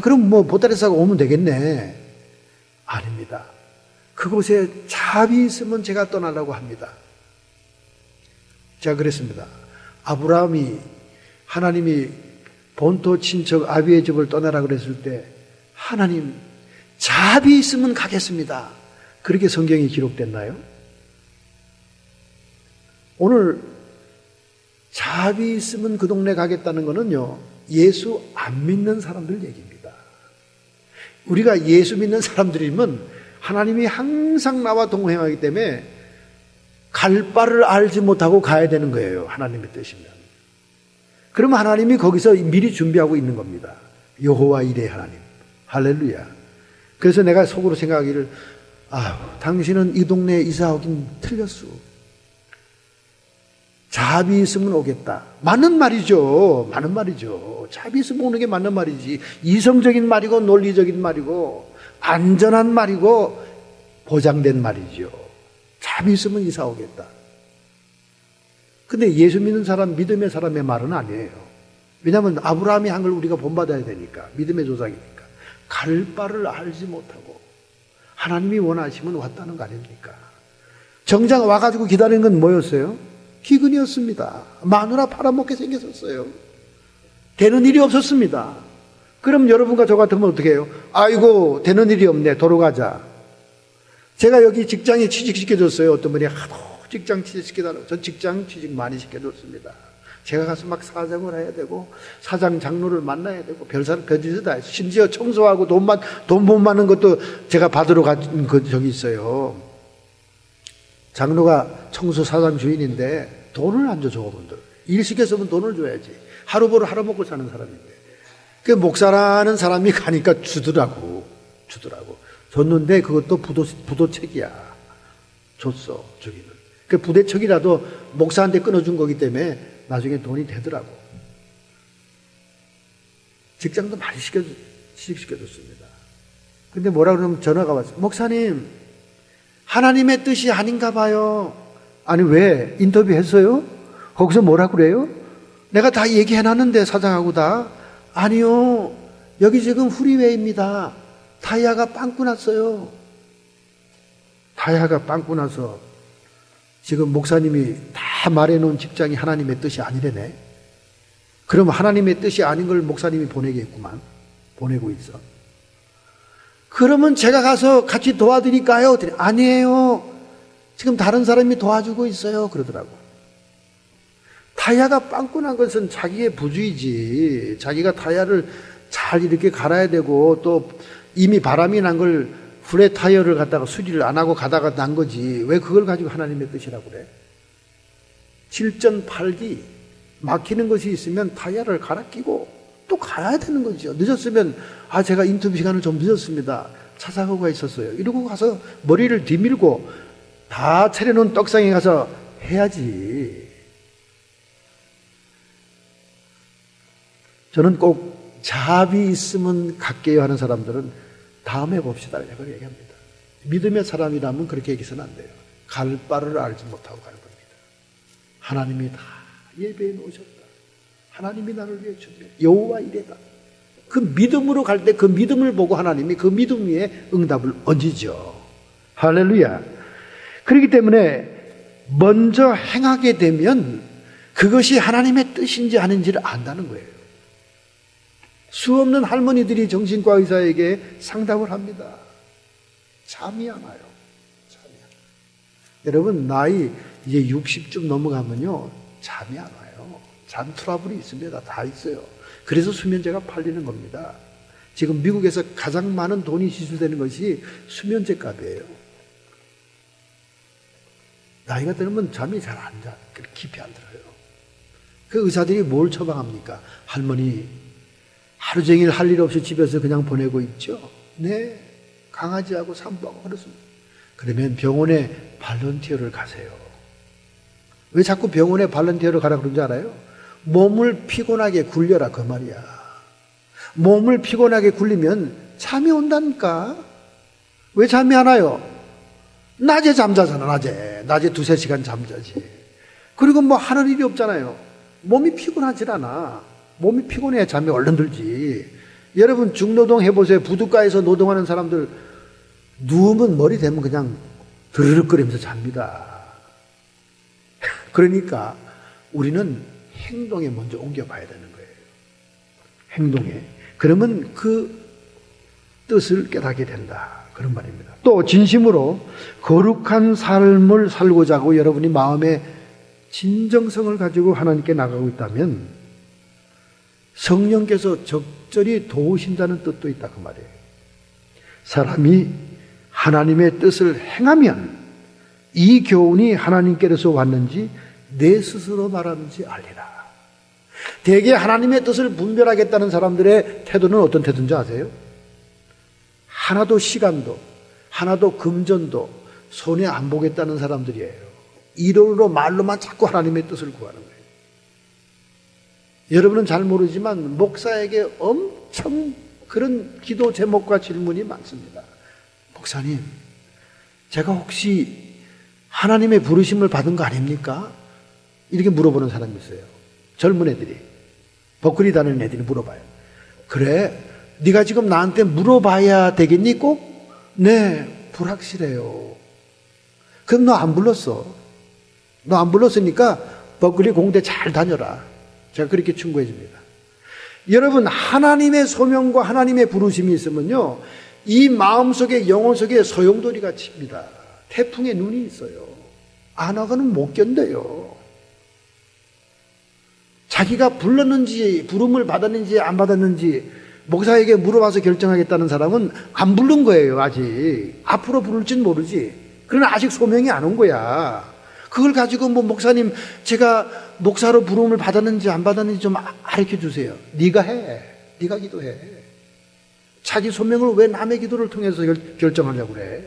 그럼 뭐 보따리싸고 오면 되겠네. 아닙니다. 그곳에 잡이 있으면 제가 떠나려고 합니다. 제가 그랬습니다. 아브라함이 하나님이 본토 친척 아비의 집을 떠나라 그랬을 때 하나님 잡이 있으면 가겠습니다. 그렇게 성경이 기록됐나요? 오늘 잡이 있으면 그 동네 가겠다는 거는요, 예수 안 믿는 사람들 얘기입니다. 우리가 예수 믿는 사람들이면 하나님이 항상 나와 동행하기 때문에 갈 바를 알지 못하고 가야 되는 거예요. 하나님의 뜻이면. 그러면 하나님이 거기서 미리 준비하고 있는 겁니다. 여호와 이레 하나님. 할렐루야. 그래서 내가 속으로 생각하기를, 당신은 이 동네에 이사 오긴 틀렸어. 자비 있으면 오겠다. 맞는 말이죠. 맞는 말이죠. 자비 있으면 오는 게 맞는 말이지. 이성적인 말이고 논리적인 말이고 안전한 말이고 보장된 말이죠. 자비 있으면 이사 오겠다. 근데 예수 믿는 사람, 믿음의 사람의 말은 아니에요. 왜냐하면 아브라함이 한 걸 우리가 본받아야 되니까. 믿음의 조상이니까. 갈 바를 알지 못하고 하나님이 원하시면 왔다는 거 아닙니까? 정작 와가지고 기다리는 건 뭐였어요? 기근이었습니다. 마누라 팔아먹게 생겼었어요. 되는 일이 없었습니다. 그럼 여러분과 저 같으면 어떻게 해요? 아이고, 되는 일이 없네. 돌아가자. 제가 여기 직장에 취직시켜줬어요. 어떤 분이 하도 직장 취직시켜달라고. 전 직장 취직 많이 시켜줬습니다. 제가 가서 막 사장을 해야 되고 사장 장로를 만나야 되고 별짓을 다 했어요. 심지어 청소하고 돈 못 많은 것도 제가 받으러 간 적이 있어요. 장로가 청소 사장 주인인데 돈을 안 줘, 저분들. 일 시켰으면 돈을 줘야지. 하루 벌어 하루 먹고 사는 사람인데. 그 목사라는 사람이 가니까 주더라고. 줬는데 그것도 부도책이야. 줬어, 저기는. 그 부대책이라도 목사한테 끊어준 거기 때문에 나중에 돈이 되더라고. 직장도 많이 취직시켜줬습니다. 근데 뭐라 그러면 전화가 왔어요. 목사님, 하나님의 뜻이 아닌가 봐요. 아니, 왜? 인터뷰 했어요? 거기서 뭐라 그래요? 내가 다 얘기해놨는데, 사장하고 다. 아니요, 여기 지금 프리웨이입니다. 타이어가 빵꾸 났어요. 타이어가 빵꾸 나서 지금 목사님이 다 말해놓은 직장이 하나님의 뜻이 아니래네. 그럼 하나님의 뜻이 아닌 걸 목사님이 보내겠구만. 보내고 있어. 그러면 제가 가서 같이 도와드릴까요? 아니에요. 지금 다른 사람이 도와주고 있어요. 그러더라고. 타이어가 빵꾸 난 것은 자기의 부주의지. 자기가 타이어를 잘 이렇게 갈아야 되고 또 이미 바람이 난 걸 플랫 타이어를 갖다가 수리를 안 하고 가다가 난 거지. 왜 그걸 가지고 하나님의 뜻이라고 그래? 7전 8기 막히는 것이 있으면 타이어를 갈아 끼고 또 가야 되는 거죠. 늦었으면 제가 인터뷰 시간을 좀 늦었습니다. 차 사고가 있었어요. 이러고 가서 머리를 뒤밀고 다 차려놓은 떡상에 가서 해야지. 저는 꼭 자비 있으면 갈게요 하는 사람들은 다음에 봅시다. 그걸 얘기합니다. 믿음의 사람이라면 그렇게 얘기해서는 안 돼요. 갈 바를 알지 못하고 가는 겁니다. 하나님이 다 예배해 놓으셨다. 하나님이 나를 위해 준비해. 여호와 이레다. 그 믿음으로 갈 때 그 믿음을 보고 하나님이 그 믿음 위에 응답을 얹으죠. 할렐루야. 그렇기 때문에 먼저 행하게 되면 그것이 하나님의 뜻인지 아닌지를 안다는 거예요. 수없는 할머니들이 정신과 의사에게 상담을 합니다. 잠이 안 와요. 여러분, 나이 이제 60쯤 넘어가면요, 잠이 안 와요. 잠 트러블이 있습니다. 다 있어요. 그래서 수면제가 팔리는 겁니다. 지금 미국에서 가장 많은 돈이 지출되는 것이 수면제 값이에요. 나이가 들면 잠이 잘 안 자. 깊이 안 들어요. 그 의사들이 뭘 처방합니까? 할머니, 하루 종일 할 일 없이 집에서 그냥 보내고 있죠? 네. 강아지하고 산보하고 그렇습니다. 그러면 병원에 발런티어를 가세요. 왜 자꾸 병원에 발런티어를 가라 그런지 알아요? 몸을 피곤하게 굴려라 그 말이야. 몸을 피곤하게 굴리면 잠이 온다니까. 왜 잠이 안 와요? 낮에 잠자잖아. 낮에 2-3시간 잠자지. 그리고 뭐 하는 일이 없잖아요. 몸이 피곤하질 않아. 몸이 피곤해야 잠이 얼른 들지. 여러분 중노동 해보세요. 부둣가에서 노동하는 사람들 누우면 머리 대면 그냥 드르륵거리면서 잡니다. 그러니까 우리는 행동에 먼저 옮겨봐야 되는 거예요. 행동에. 그러면 그 뜻을 깨닫게 된다. 그런 말입니다. 또 진심으로 거룩한 삶을 살고자 하고 여러분이 마음에 진정성을 가지고 하나님께 나가고 있다면 성령께서 적절히 도우신다는 뜻도 있다 그 말이에요. 사람이 하나님의 뜻을 행하면 이 교훈이 하나님께로서 왔는지 내 스스로 말하는지 알리라. 대개 하나님의 뜻을 분별하겠다는 사람들의 태도는 어떤 태도인지 아세요? 하나도 시간도 하나도 금전도 손에 안 보겠다는 사람들이에요. 이론으로 말로만 자꾸 하나님의 뜻을 구하는 거예요. 여러분은 잘 모르지만 목사에게 엄청 그런 기도 제목과 질문이 많습니다. 목사님, 제가 혹시 하나님의 부르심을 받은 거 아닙니까? 이렇게 물어보는 사람이 있어요. 젊은 애들이, 버클리 다니는 애들이 물어봐요. 그래, 네가 지금 나한테 물어봐야 되겠니 꼭? 네, 불확실해요. 그럼 너 안 불렀어. 너 안 불렀으니까 버클리 공대 잘 다녀라. 제가 그렇게 충고해 줍니다. 여러분, 하나님의 소명과 하나님의 부르심이 있으면요, 이 마음속에 영혼 속에 소용돌이가 칩니다. 태풍의 눈이 있어요. 안 하고는 못 견뎌요. 자기가 불렀는지 부름을 받았는지 안 받았는지 목사에게 물어봐서 결정하겠다는 사람은 안 부른 거예요. 아직 앞으로 부를지는 모르지. 그러나 아직 소명이 안 온 거야. 그걸 가지고 뭐 목사님 제가 목사로 부름을 받았는지 안 받았는지 좀 가르쳐 주세요. 네가 해. 네가 기도해. 자기 소명을 왜 남의 기도를 통해서 결정하려고 그래.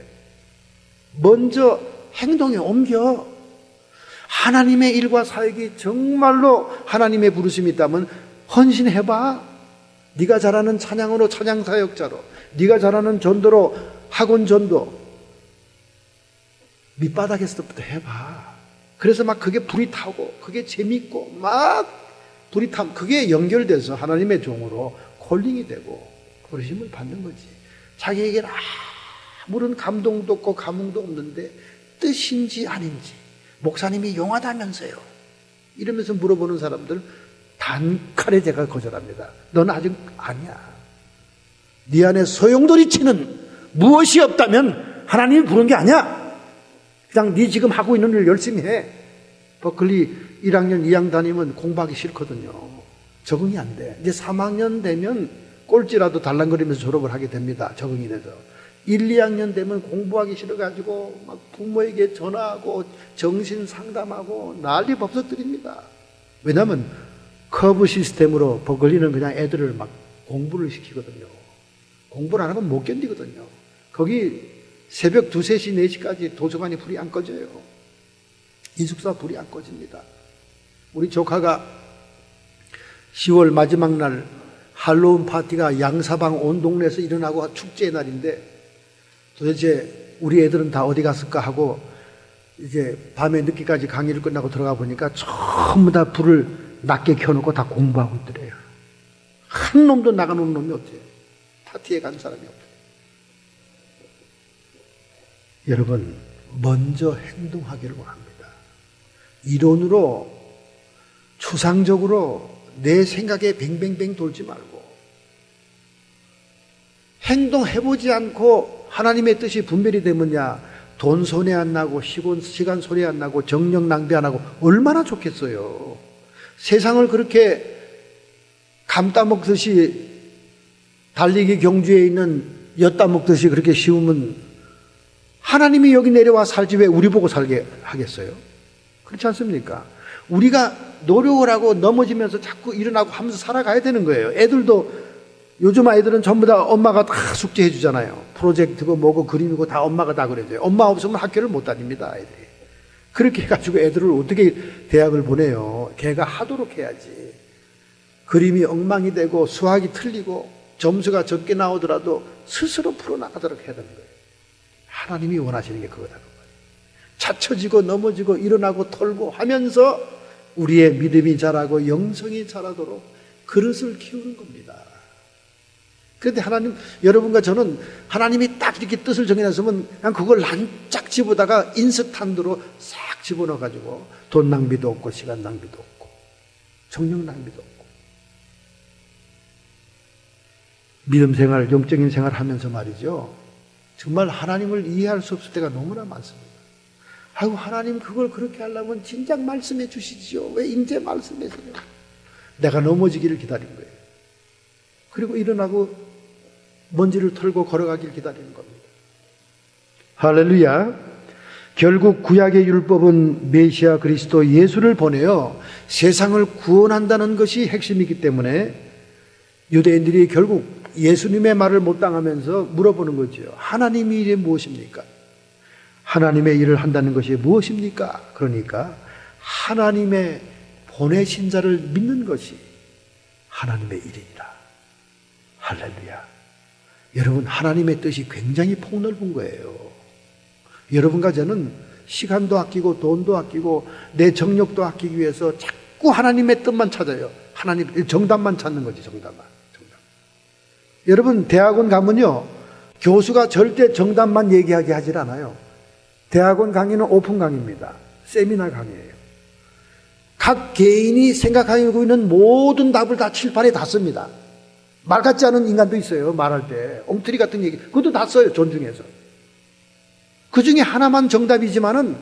먼저 행동에 옮겨. 하나님의 일과 사역이 정말로 하나님의 부르심이 있다면 헌신해봐. 네가 잘하는 찬양으로 찬양 사역자로, 네가 잘하는 전도로 학원 전도, 밑바닥에서부터 해봐. 그래서 막 그게 불이 타고 그게 재밌고 막 불이 타면 그게 연결돼서 하나님의 종으로 콜링이 되고 부르심을 받는 거지. 자기에게는 아무런 감동도 없고 감흥도 없는데 뜻인지 아닌지, 목사님이 용하다면서요, 이러면서 물어보는 사람들 단칼에 제가 거절합니다. 너는 아직 아니야. 네 안에 소용돌이치는 무엇이 없다면 하나님이 부른 게 아니야. 그냥 네 지금 하고 있는 일 열심히 해. 버클리 1학년 2학년 다니면 공부하기 싫거든요. 적응이 안 돼. 이제 3학년 되면 꼴찌라도 달랑거리면서 졸업을 하게 됩니다. 적응이 돼서. 1, 2학년 되면 공부하기 싫어가지고 막 부모에게 전화하고 정신 상담하고 난리 법석들입니다. 왜냐하면 커브 시스템으로 버클리는 그냥 애들을 막 공부를 시키거든요. 공부를 안 하면 못 견디거든요. 거기 새벽 2, 3시, 4시까지 도서관이 불이 안 꺼져요. 기숙사 불이 안 꺼집니다. 우리 조카가 10월 마지막 날 할로윈 파티가 양사방 온 동네에서 일어나고 축제의 날인데 도대체 우리 애들은 다 어디 갔을까 하고 이제 밤에 늦게까지 강의를 끝나고 들어가 보니까 전부 다 불을 낮게 켜놓고 다 공부하고 있더래요. 한 놈도 나가는 놈이 없대요. 파티에 간 사람이 없대요. 여러분, 먼저 행동하기를 원합니다. 이론으로 추상적으로 내 생각에 뱅뱅뱅 돌지 말고 행동해보지 않고 하나님의 뜻이 분별이 되면야 돈 손해 안 나고 시간 손해 안 나고 정력 낭비 안 하고 얼마나 좋겠어요. 세상을 그렇게 감 따먹듯이 달리기 경주에 있는 엿 따먹듯이 그렇게 쉬우면 하나님이 여기 내려와 살지 왜 우리 보고 살게 하겠어요? 그렇지 않습니까? 우리가 노력을 하고 넘어지면서 자꾸 일어나고 하면서 살아가야 되는 거예요. 애들도 요즘 아이들은 전부 다 엄마가 다 숙제해 주잖아요. 프로젝트고 뭐고 그림이고 다 엄마가 다 그래줘요. 엄마 없으면 학교를 못 다닙니다, 아이들이. 그렇게 해가지고 애들을 어떻게 대학을 보내요? 걔가 하도록 해야지. 그림이 엉망이 되고 수학이 틀리고 점수가 적게 나오더라도 스스로 풀어나가도록 해야 되는 거예요. 하나님이 원하시는 게 그거다. 찾쳐지고 넘어지고 일어나고 털고 하면서 우리의 믿음이 자라고 영성이 자라도록 그릇을 키우는 겁니다. 그런데 하나님, 여러분과 저는 하나님이 딱 이렇게 뜻을 정해놨으면 그냥 그걸 란짝 집어다가 인스탄트로 싹 집어넣어가지고 돈 낭비도 없고 시간 낭비도 없고 정력 낭비도 없고 믿음 생활, 영적인 생활 하면서 말이죠. 정말 하나님을 이해할 수 없을 때가 너무나 많습니다. 아이고, 하나님 그걸 그렇게 하려면 진작 말씀해 주시지요. 왜 이제 말씀하세요? 내가 넘어지기를 기다린 거예요. 그리고 일어나고 먼지를 털고 걸어가길 기다리는 겁니다. 할렐루야. 결국 구약의 율법은 메시아 그리스도 예수를 보내어 세상을 구원한다는 것이 핵심이기 때문에 유대인들이 결국 예수님의 말을 못 당하면서 물어보는 거죠. 하나님의 일이 무엇입니까? 하나님의 일을 한다는 것이 무엇입니까? 그러니까 하나님의 보내신 자를 믿는 것이 하나님의 일이니라. 할렐루야. 여러분, 하나님의 뜻이 굉장히 폭넓은 거예요. 여러분과 저는 시간도 아끼고 돈도 아끼고 내 정력도 아끼기 위해서 자꾸 하나님의 뜻만 찾아요. 하나님 정답만 찾는 거지. 정답. 여러분, 대학원 가면요, 교수가 절대 정답만 얘기하게 하질 않아요. 대학원 강의는 오픈 강의입니다. 세미나 강의예요. 각 개인이 생각하고 있는 모든 답을 다 칠판에 다 씁니다. 말 같지 않은 인간도 있어요. 말할 때 엉터리 같은 얘기, 그것도 다 써요. 존중해서. 그 중에 하나만 정답이지만은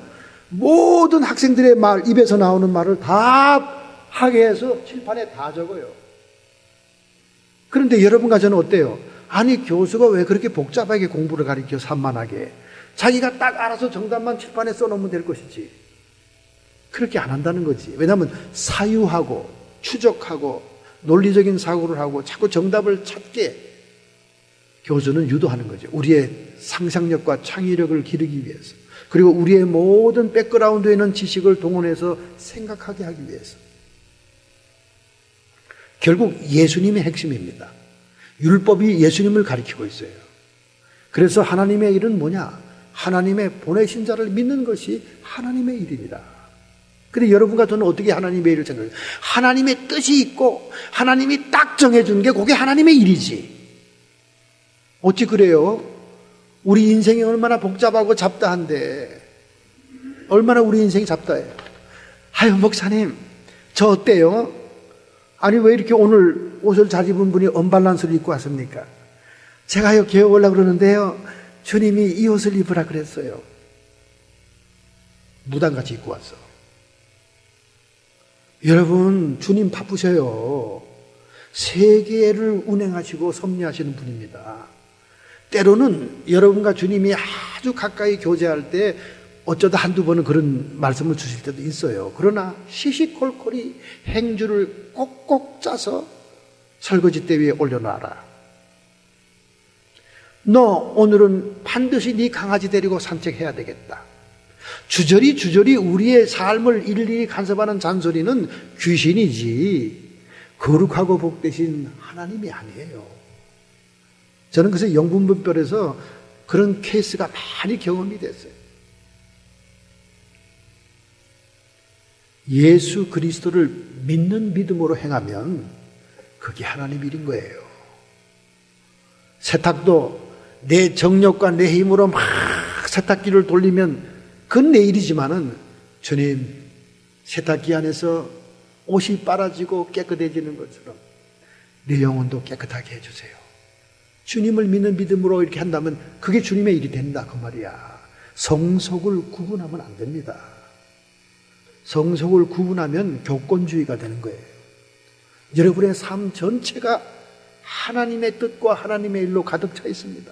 모든 학생들의 말, 입에서 나오는 말을 다 하게 해서 칠판에 다 적어요. 그런데 여러분과 저는 어때요? 아니, 교수가 왜 그렇게 복잡하게 공부를 가르쳐 산만하게? 자기가 딱 알아서 정답만 칠판에 써놓으면 될 것이지. 그렇게 안 한다는 거지. 왜냐하면 사유하고 추적하고 논리적인 사고를 하고 자꾸 정답을 찾게 교수는 유도하는 거죠. 우리의 상상력과 창의력을 기르기 위해서. 그리고 우리의 모든 백그라운드에 있는 지식을 동원해서 생각하게 하기 위해서. 결국 예수님의 핵심입니다. 율법이 예수님을 가리키고 있어요. 그래서 하나님의 일은 뭐냐? 하나님의 보내신 자를 믿는 것이 하나님의 일입니다. 근데 여러분과 저는 어떻게 하나님의 일을 생각해요? 하나님의 뜻이 있고 하나님이 딱 정해준 게 그게 하나님의 일이지. 어찌 그래요? 우리 인생이 얼마나 복잡하고 잡다한데, 얼마나 우리 인생이 잡다해요. 아유, 목사님, 저 어때요? 아니, 왜 이렇게 오늘 옷을 잘 입은 분이 언밸런스를 입고 왔습니까? 제가요, 교회 오려고 그러는데요, 주님이 이 옷을 입으라 그랬어요. 무당같이 입고 왔어. 여러분, 주님 바쁘셔요. 세계를 운행하시고 섭리하시는 분입니다. 때로는 여러분과 주님이 아주 가까이 교제할 때 어쩌다 한두 번은 그런 말씀을 주실 때도 있어요. 그러나 시시콜콜이 행주를 꼭꼭 짜서 설거지대 위에 올려놔라. 너 오늘은 반드시 네 강아지 데리고 산책해야 되겠다. 주저리 우리의 삶을 일일이 간섭하는 잔소리는 귀신이지 거룩하고 복되신 하나님이 아니에요. 저는 그래서 영분별에서 그런 케이스가 많이 경험이 됐어요. 예수 그리스도를 믿는 믿음으로 행하면 그게 하나님 일인 거예요. 세탁도 내 정력과 내 힘으로 막 세탁기를 돌리면 그건 내 일이지만은 주님, 세탁기 안에서 옷이 빨아지고 깨끗해지는 것처럼 내 영혼도 깨끗하게 해주세요. 주님을 믿는 믿음으로 이렇게 한다면 그게 주님의 일이 된다, 그 말이야. 성속을 구분하면 안 됩니다. 성속을 구분하면 교권주의가 되는 거예요. 여러분의 삶 전체가 하나님의 뜻과 하나님의 일로 가득 차 있습니다.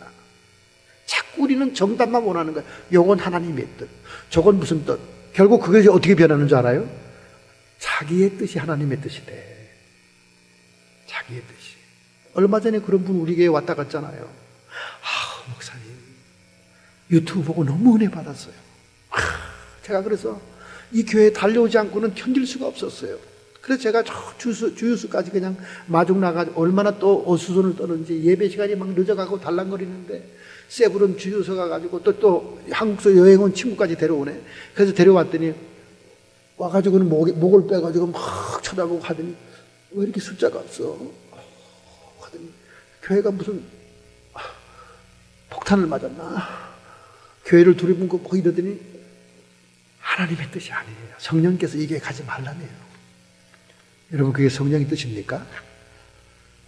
자꾸 우리는 정답만 원하는 거예요. 요건 하나님의 뜻, 저건 무슨 뜻. 결국 그것이 어떻게 변하는 줄 알아요? 자기의 뜻이 하나님의 뜻이 돼. 자기의 뜻이. 얼마 전에 그런 분 우리 교회에 왔다 갔잖아요. 아, 목사님, 유튜브 보고 너무 은혜 받았어요. 제가 그래서 이 교회에 달려오지 않고는 견딜 수가 없었어요. 그래서 제가 저 주유소까지 그냥 마중 나가지고 얼마나 또 어수선을 떠는지 예배 시간이 막 늦어가고 달랑거리는데 세브른 주유소 가가지고 또 한국서 여행 온 친구까지 데려오네. 그래서 데려왔더니 와가지고는 목을 빼가지고 막 쳐다보고 하더니 왜 이렇게 숫자가 없어? 하더니 교회가 무슨 폭탄을 맞았나? 교회를 두리번고 뭐 이러더니 하나님의 뜻이 아니에요. 성령께서 이게 가지 말라네요. 여러분, 그게 성령의 뜻입니까?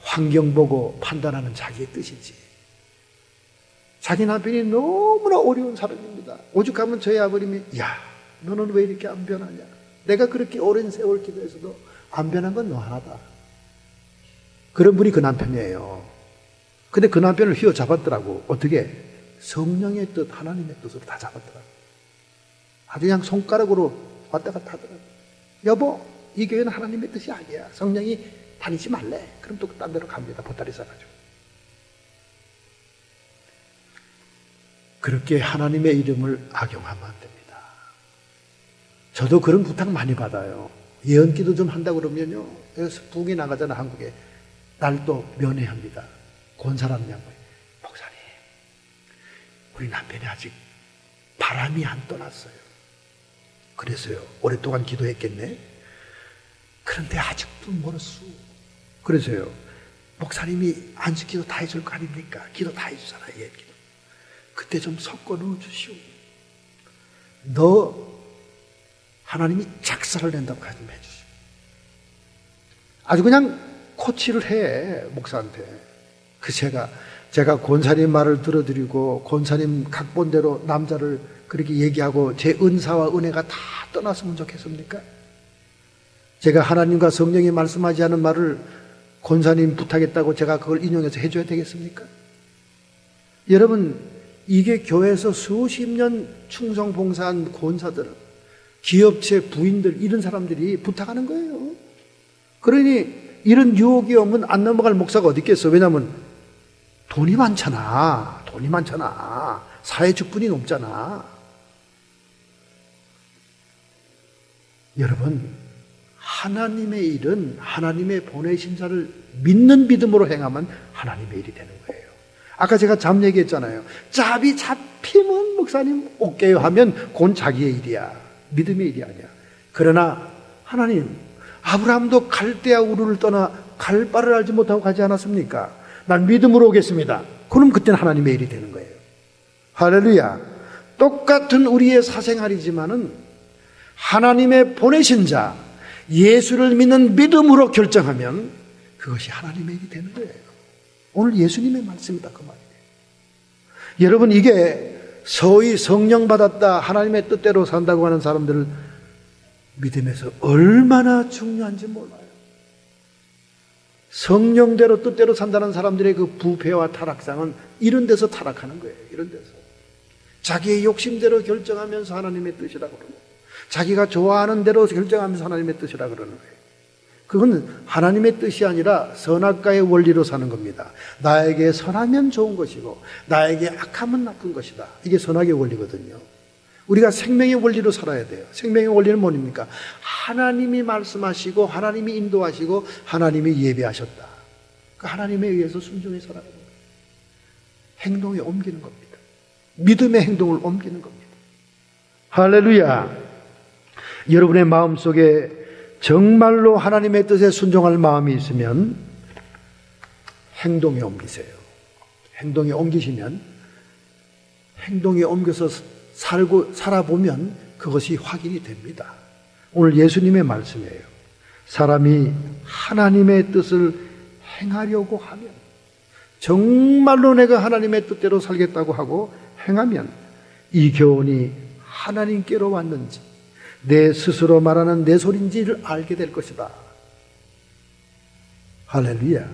환경 보고 판단하는 자기의 뜻이지. 자기 남편이 너무나 어려운 사람입니다. 오죽하면 저희 아버님이 야, 너는 왜 이렇게 안 변하냐? 내가 그렇게 오랜 세월 기도해서도 안 변한 건 너 하나다. 그런 분이 그 남편이에요. 근데 그 남편을 휘어잡았더라고. 어떻게? 성령의 뜻, 하나님의 뜻으로 다 잡았더라고. 아주 그냥 손가락으로 왔다 갔다 하더라고요. 여보, 이 교회는 하나님의 뜻이 아니야. 성령이 다니지 말래. 그럼 또 딴 데로 갑니다. 보따리 싸가지고. 그렇게 하나님의 이름을 악용하면 안 됩니다. 저도 그런 부탁 많이 받아요. 예언기도 좀 한다 그러면요, 여기서 부흥이 나가잖아, 한국에. 날 또 면회합니다. 권사람 양반이, 목사님, 우리 남편이 아직 바람이 안 떠났어요. 그래서요, 오랫동안 기도했겠네. 그런데 아직도 멀었어. 그래서요, 목사님이 안식기도 다 해줄 거 아닙니까? 기도 다 해주잖아요, 예, 기도. 그때 좀 섞어 넣어 주시오. 너 하나님이 작사를 낸다고 하지 좀 해주시오. 아주 그냥 코치를 해, 목사한테. 그 제가 권사님 말을 들어드리고 권사님 각본대로 남자를 그렇게 얘기하고 제 은사와 은혜가 다 떠났으면 좋겠습니까? 제가 하나님과 성령이 말씀하지 않은 말을 권사님 부탁했다고 제가 그걸 인용해서 해줘야 되겠습니까? 여러분, 이게 교회에서 수십 년 충성 봉사한 권사들, 기업체 부인들, 이런 사람들이 부탁하는 거예요. 그러니 이런 유혹이 오면 안 넘어갈 목사가 어디 있겠어? 왜냐하면 돈이 많잖아. 돈이 많잖아. 사회 직분이 높잖아. 여러분, 하나님의 일은 하나님의 보내신 자를 믿는 믿음으로 행하면 하나님의 일이 되는 거예요. 아까 제가 잡 얘기했잖아요. 잡이 잡히면 목사님 올게요 하면 그건 자기의 일이야. 믿음의 일이 아니야. 그러나 하나님, 아브라함도 갈대아 우르를 떠나 갈 바를 알지 못하고 가지 않았습니까? 난 믿음으로 오겠습니다. 그럼 그때는 하나님의 일이 되는 거예요. 할렐루야. 똑같은 우리의 사생활이지만은 하나님의 보내신 자, 예수를 믿는 믿음으로 결정하면 그것이 하나님의 일이 되는 거예요. 오늘 예수님의 말씀이다, 그 말이에요. 여러분, 이게 소위 성령 받았다, 하나님의 뜻대로 산다고 하는 사람들을 믿음에서 얼마나 중요한지 몰라요. 성령대로 뜻대로 산다는 사람들의 그 부패와 타락상은 이런 데서 타락하는 거예요. 이런 데서. 자기의 욕심대로 결정하면서 하나님의 뜻이라고 그러고, 자기가 좋아하는 대로 결정하면서 하나님의 뜻이라고 그러는 거예요. 그건 하나님의 뜻이 아니라 선악과의 원리로 사는 겁니다. 나에게 선하면 좋은 것이고 나에게 악하면 나쁜 것이다. 이게 선악의 원리거든요. 우리가 생명의 원리로 살아야 돼요. 생명의 원리는 뭡니까? 하나님이 말씀하시고 하나님이 인도하시고 하나님이 예배하셨다. 그 하나님에 의해서 순종히 살아가는 거예요. 행동에 옮기는 겁니다. 믿음의 행동을 옮기는 겁니다. 할렐루야. 여러분의 마음속에 정말로 하나님의 뜻에 순종할 마음이 있으면 행동에 옮기세요. 행동에 옮기시면, 행동에 옮겨서 살아보면 그것이 확인이 됩니다. 오늘 예수님의 말씀이에요. 사람이 하나님의 뜻을 행하려고 하면, 정말로 내가 하나님의 뜻대로 살겠다고 하고 행하면 이 교훈이 하나님께로 왔는지 내 스스로 말하는 내 소리인지를 알게 될 것이다. 할렐루야.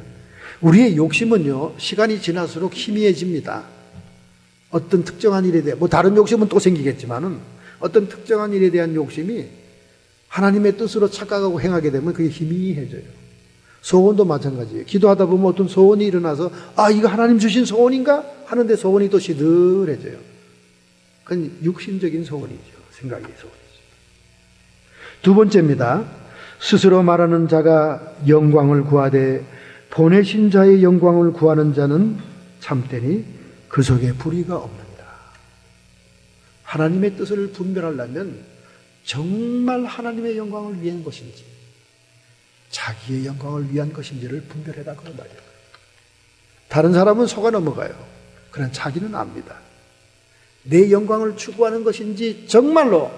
우리의 욕심은요, 시간이 지날수록 희미해집니다. 어떤 특정한 일에 대해, 다른 욕심은 또 생기겠지만은 어떤 특정한 일에 대한 욕심이 하나님의 뜻으로 착각하고 행하게 되면 그게 희미해져요. 소원도 마찬가지예요. 기도하다 보면 어떤 소원이 일어나서 이거 하나님 주신 소원인가? 하는데 소원이 또 시들해져요. 그건 육신적인 소원이죠. 생각의 소원이죠. 두 번째입니다. 스스로 말하는 자가 영광을 구하되 보내신 자의 영광을 구하는 자는 참되니 그 속에 불의가 없느니라. 하나님의 뜻을 분별하려면 정말 하나님의 영광을 위한 것인지 자기의 영광을 위한 것인지를 분별해라, 그런 말이에요. 다른 사람은 속아 넘어가요. 그러나 자기는 압니다. 내 영광을 추구하는 것인지, 정말로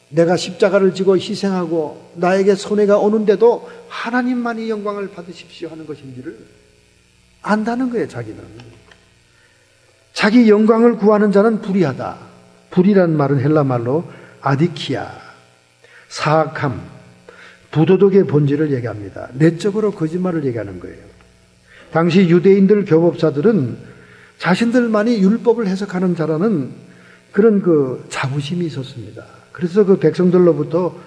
내가 십자가를 지고 희생하고 나에게 손해가 오는데도 하나님만이 영광을 받으십시오 하는 것인지를 안다는 거예요. 자기는. 자기 영광을 구하는 자는 불의하다. 불의란 말은 헬라 말로 아디키아, 사악함, 부도덕의 본질을 얘기합니다. 내적으로 거짓말을 얘기하는 거예요. 당시 유대인들 교법사들은 자신들만이 율법을 해석하는 자라는 그런 그 자부심이 있었습니다. 그래서 그 백성들로부터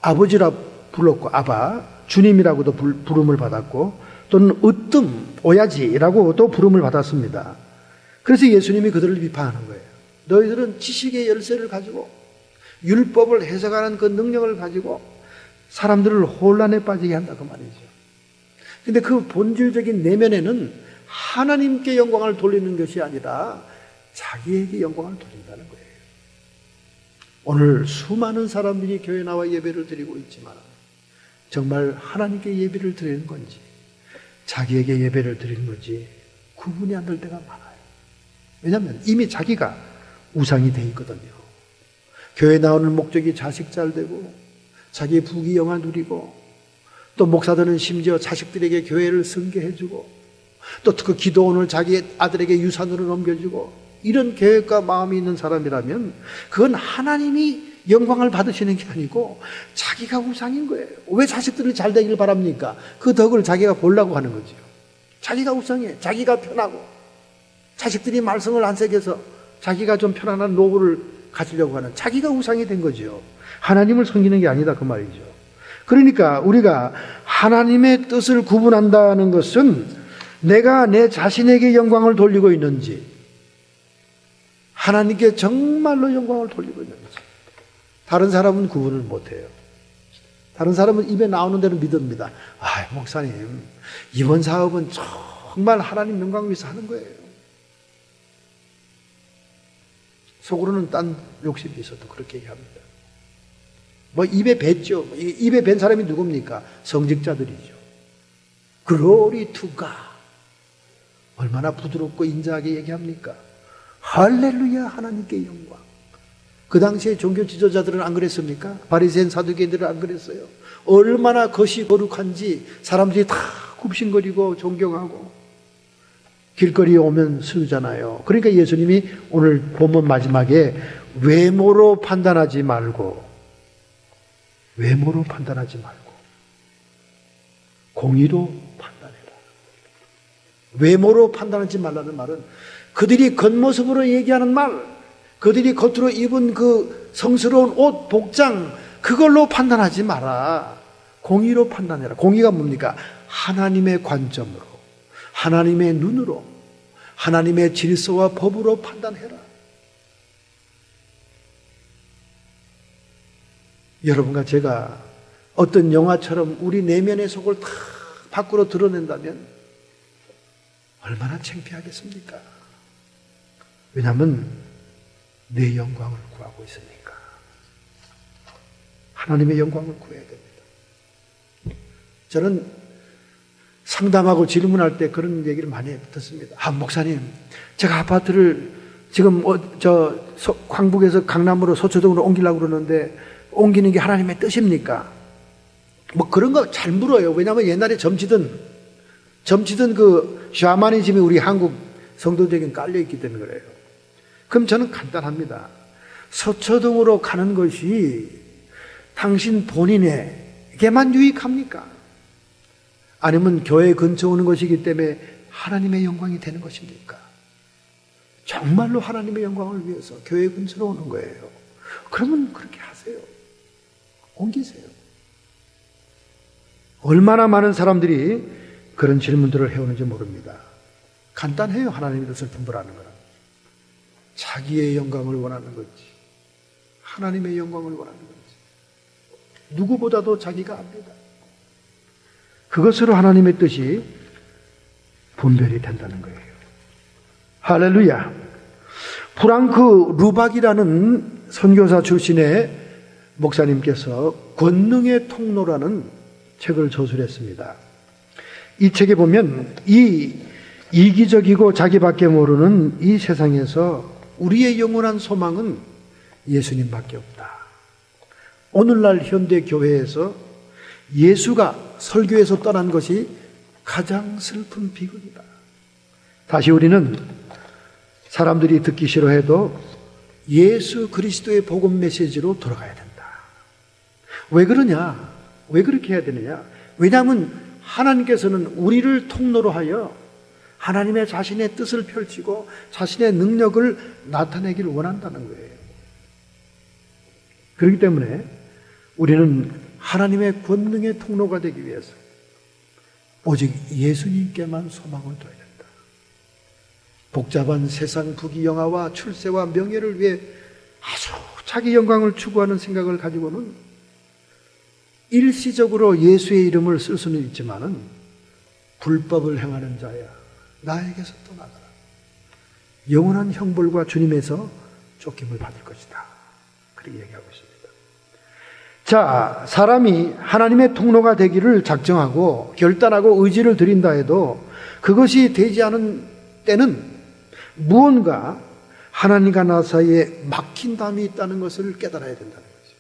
아버지라 불렀고, 아바, 주님이라고도 부름을 받았고, 또는 으뜸, 오야지라고도 부름을 받았습니다. 그래서 예수님이 그들을 비판하는 거예요. 너희들은 지식의 열쇠를 가지고 율법을 해석하는 그 능력을 가지고 사람들을 혼란에 빠지게 한다 그 말이죠. 근데 그 본질적인 내면에는 하나님께 영광을 돌리는 것이 아니라 자기에게 영광을 돌린다는 거예요. 오늘 수많은 사람들이 교회 나와 예배를 드리고 있지만 정말 하나님께 예배를 드리는 건지 자기에게 예배를 드리는 건지 구분이 안 될 때가 많아요. 왜냐하면 이미 자기가 우상이 돼 있거든요. 교회 나오는 목적이 자식 잘 되고 자기 부귀 영화 누리고, 또 목사들은 심지어 자식들에게 교회를 승계해주고, 또 그 기도원을 자기 아들에게 유산으로 넘겨주고, 이런 계획과 마음이 있는 사람이라면 그건 하나님이 영광을 받으시는 게 아니고 자기가 우상인 거예요. 왜 자식들이 잘 되길 바랍니까? 그 덕을 자기가 보려고 하는 거죠. 자기가 우상해. 자기가 편하고 자식들이 말썽을 안 새겨서 자기가 좀 편안한 노후를 가지려고 하는, 자기가 우상이 된 거죠. 하나님을 섬기는 게 아니다 그 말이죠. 그러니까 우리가 하나님의 뜻을 구분한다는 것은 내가 내 자신에게 영광을 돌리고 있는지, 하나님께 정말로 영광을 돌리고 있는지. 다른 사람은 구분을 못해요. 다른 사람은 입에 나오는 대로 믿습니다. 아, 목사님, 이번 사업은 정말 하나님 영광 위해서 하는 거예요. 속으로는 딴 욕심이 있어도 그렇게 얘기합니다. 뭐 입에 뱉죠. 입에 뱉은 사람이 누굽니까? 성직자들이죠. Glory to God. 얼마나 부드럽고 인자하게 얘기합니까? 할렐루야, 하나님께 영광. 그 당시에 종교 지도자들은 안 그랬습니까? 바리새인 사두개인들은 안 그랬어요. 얼마나 것이 거룩한지 사람들이 다 굽신거리고 존경하고 길거리에 오면 쓰잖아요. 그러니까 예수님이 오늘 본문 마지막에 외모로 판단하지 말고, 외모로 판단하지 말고 공의로 판단해라. 외모로 판단하지 말라는 말은 그들이 겉모습으로 얘기하는 말, 그들이 겉으로 입은 그 성스러운 옷, 복장, 그걸로 판단하지 마라. 공의로 판단해라. 공의가 뭡니까? 하나님의 관점으로, 하나님의 눈으로, 하나님의 질서와 법으로 판단해라. 여러분과 제가 어떤 영화처럼 우리 내면의 속을 다 밖으로 드러낸다면 얼마나 창피하겠습니까? 왜냐하면 내 영광을 구하고 있으니까. 하나님의 영광을 구해야 됩니다. 저는 상담하고 질문할 때 그런 얘기를 많이 듣습니다. 아, 목사님, 제가 아파트를 지금 광북에서 강남으로 서초동으로 옮기려고 그러는데 옮기는 게 하나님의 뜻입니까? 뭐 그런 거 잘 물어요. 왜냐하면 옛날에 점치던 그 샤머니즘이 우리 한국 성도적인 깔려있기 때문에 그래요. 그럼 저는 간단합니다. 서초동으로 가는 것이 당신 본인에게만 유익합니까? 아니면 교회 근처 오는 것이기 때문에 하나님의 영광이 되는 것입니까? 정말로 하나님의 영광을 위해서 교회 근처로 오는 거예요. 그러면 그렇게 하세요. 옮기세요. 얼마나 많은 사람들이 그런 질문들을 해오는지 모릅니다. 간단해요. 하나님의 뜻을 분별하는 거는. 자기의 영광을 원하는 건지 하나님의 영광을 원하는 건지 누구보다도 자기가 압니다. 그것으로 하나님의 뜻이 분별이 된다는 거예요. 할렐루야. 프랑크 루박이라는 선교사 출신의 목사님께서 권능의 통로라는 책을 저술했습니다. 이 책에 보면 이 이기적이고 자기밖에 모르는 이 세상에서 우리의 영원한 소망은 예수님밖에 없다. 오늘날 현대 교회에서 예수가 설교에서 떠난 것이 가장 슬픈 비극이다. 다시 우리는 사람들이 듣기 싫어해도 예수 그리스도의 복음 메시지로 돌아가야 된다. 왜 그러냐? 왜 그렇게 해야 되느냐? 왜냐하면 하나님께서는 우리를 통로로 하여 하나님의 자신의 뜻을 펼치고 자신의 능력을 나타내기를 원한다는 거예요. 그렇기 때문에 우리는 하나님의 권능의 통로가 되기 위해서 오직 예수님께만 소망을 둬야 된다. 복잡한 세상 부귀영화와 출세와 명예를 위해 아주 자기 영광을 추구하는 생각을 가지고는 일시적으로 예수의 이름을 쓸 수는 있지만은 불법을 행하는 자야, 나에게서 떠나가라. 영원한 형벌과 주님에서 쫓김을 받을 것이다. 그렇게 얘기하고 있습니다. 자, 사람이 하나님의 통로가 되기를 작정하고 결단하고 의지를 들인다 해도 그것이 되지 않은 때는 무언가 하나님과 나 사이에 막힌 담이 있다는 것을 깨달아야 된다는 거죠.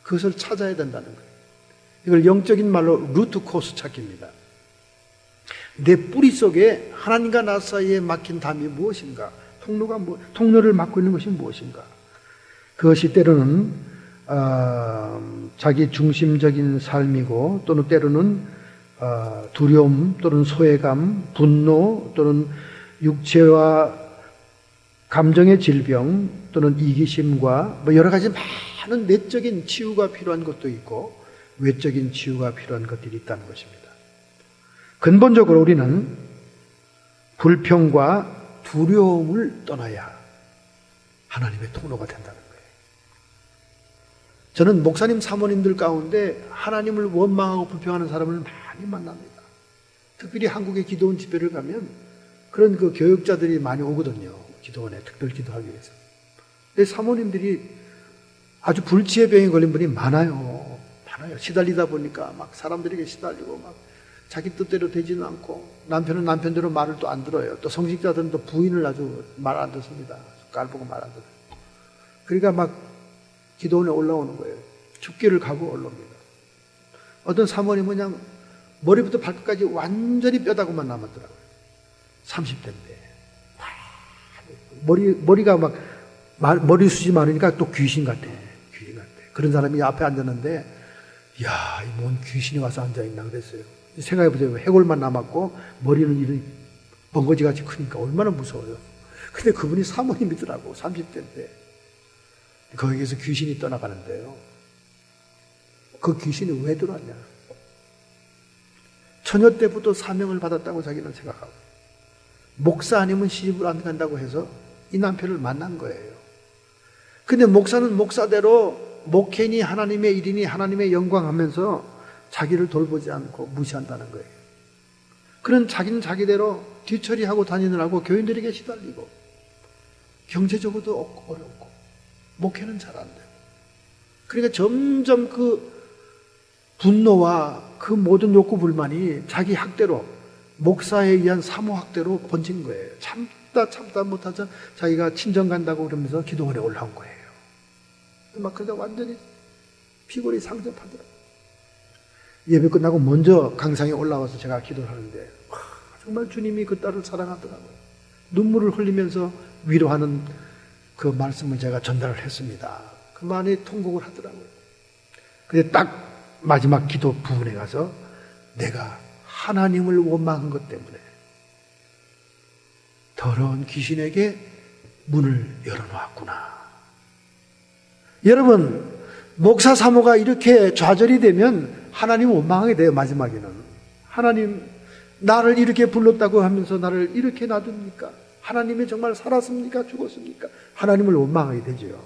그것을 찾아야 된다는 거예요. 이걸 영적인 말로 루트 코스 찾기입니다. 내 뿌리 속에 하나님과 나 사이에 막힌 담이 무엇인가? 통로를 막고 있는 것이 무엇인가? 그것이 때로는 자기 중심적인 삶이고, 또는 때로는 두려움 또는 소외감, 분노 또는 육체와 감정의 질병 또는 이기심과 여러 가지 많은 내적인 치유가 필요한 것도 있고 외적인 치유가 필요한 것들이 있다는 것입니다. 근본적으로 우리는 불평과 두려움을 떠나야 하나님의 통로가 된다는 거예요. 저는 목사님 사모님들 가운데 하나님을 원망하고 불평하는 사람을 많이 만납니다. 특별히 한국의 기도원 집회를 가면 그런 그 교육자들이 많이 오거든요. 기도원에 특별 기도하기 위해서. 근데 사모님들이 아주 불치의 병에 걸린 분이 많아요. 시달리다 보니까 막 사람들에게 시달리고 막 자기 뜻대로 되지는 않고, 남편은 남편대로 말을 또 안 들어요. 또 성직자들은 또 부인을 아주 말 안 듣습니다. 깔보고 말 안 들어요. 그러니까 막 기도원에 올라오는 거예요. 죽기를 각오 올라옵니다. 어떤 사모님은 그냥 머리부터 발끝까지 완전히 뼈다구만 남았더라고요. 30대인데 머리가 막 머리숱이 많으니까 또 귀신 같아. 그런 사람이 앞에 앉았는데, 이야, 뭔 귀신이 와서 앉아있나 그랬어요. 생각해보세요. 해골만 남았고 머리는 이런 번거지같이 크니까 얼마나 무서워요. 근데 그분이 사모님이더라고. 30대인데 거기에서 귀신이 떠나가는데요, 그 귀신이 왜 들어왔냐? 처녀 때부터 사명을 받았다고 자기는 생각하고, 목사 아니면 시집을 안 간다고 해서 이 남편을 만난 거예요. 근데 목사는 목사대로 목회니 하나님의 일이니 하나님의 영광 하면서 자기를 돌보지 않고 무시한다는 거예요. 그런 자기는 자기대로 뒤처리하고 다니느라고 교인들에게 시달리고, 경제적으로도 어렵고, 목회는 잘 안 되고. 그러니까 점점 그 분노와 그 모든 욕구 불만이 자기 학대로, 목사에 의한 사모학대로 번진 거예요. 참다 못하자 자기가 친정 간다고 그러면서 기도원에 올라온 거예요. 막 그러다 완전히 피골이 상접하더라고요. 예배 끝나고 먼저 강상에 올라와서 제가 기도를 하는데, 정말 주님이 그 딸을 사랑하더라고요. 눈물을 흘리면서 위로하는 그 말씀을 제가 전달을 했습니다. 그 많이 통곡을 하더라고요. 근데 딱 마지막 기도 부분에 가서 내가 하나님을 원망한 것 때문에 더러운 귀신에게 문을 열어놓았구나. 여러분, 목사 사모가 이렇게 좌절이 되면 하나님을 원망하게 돼요. 마지막에는 하나님, 나를 이렇게 불렀다고 하면서 나를 이렇게 놔둡니까? 하나님이 정말 살았습니까? 죽었습니까? 하나님을 원망하게 되죠.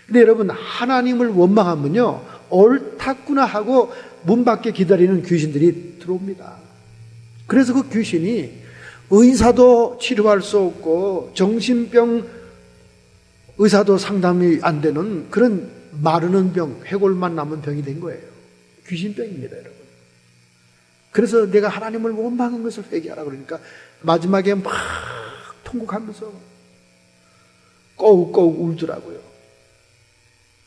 근데 여러분, 하나님을 원망하면요, 옳았구나 하고 문 밖에 기다리는 귀신들이 들어옵니다. 그래서 그 귀신이 의사도 치료할 수 없고 정신병 의사도 상담이 안 되는 그런 마르는 병, 해골만 남은 병이 된 거예요. 귀신병입니다, 여러분. 그래서 내가 하나님을 원망한 것을 회개하라 그러니까 마지막에 막 통곡하면서 꼬욱꼬욱 울더라고요.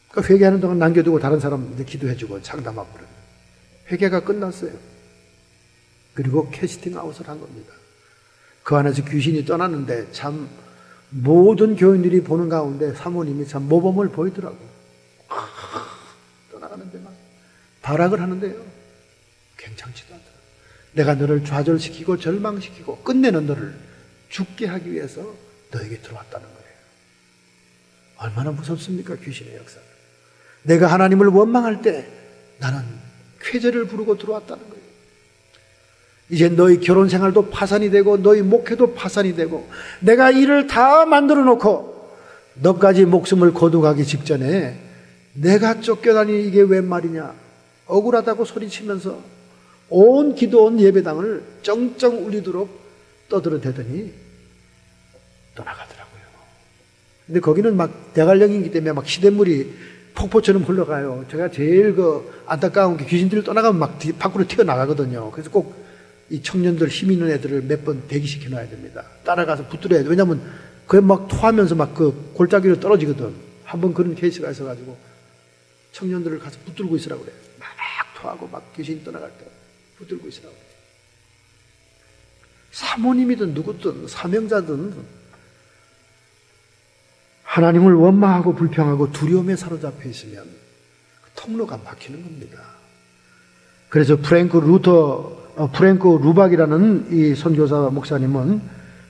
그러니까 회개하는 동안 남겨두고 다른 사람 기도해주고 상담하고 그래요. 회개가 끝났어요. 그리고 캐스팅 아웃을 한 겁니다. 그 안에서 귀신이 떠났는데 참 모든 교인들이 보는 가운데 사모님이 참 모범을 보이더라고요. 떠나가는데 막 발악을 하는데요, 괜찮지도 않더라고요. 내가 너를 좌절시키고 절망시키고 끝내는 너를 죽게 하기 위해서 너에게 들어왔다는 거예요. 얼마나 무섭습니까? 귀신의 역사는. 내가 하나님을 원망할 때 나는 쾌재를 부르고 들어왔다는 거예요. 이제 너희 결혼 생활도 파산이 되고 너희 목회도 파산이 되고 내가 일을 다 만들어 놓고 너까지 목숨을 거두가기 직전에 내가 쫓겨다니 이게 웬 말이냐 억울하다고 소리치면서 온 기도원 예배당을 쩡쩡 울리도록 떠들어대더니 떠나가더라고요. 근데 거기는 막 대관령이기 때문에 막 시냇물이 폭포처럼 흘러가요. 제가 제일 안타까운 게 귀신들이 떠나가면 막 밖으로 튀어나가거든요. 그래서 꼭 이 청년들 힘 있는 애들을 몇 번 대기시켜 놔야 됩니다. 따라가서 붙들어야 돼. 왜냐면 그게 막 토하면서 막 그 골짜기로 떨어지거든. 한번 그런 케이스가 있어가지고 청년들을 가서 붙들고 있으라고 그래요. 막 토하고 막 귀신이 떠나갈 때 붙들고 있으라고 그래요. 사모님이든 누구든 사명자든 하나님을 원망하고 불평하고 두려움에 사로잡혀 있으면 그 통로가 막히는 겁니다. 그래서 프랭크 루박이라는 이 선교사 목사님은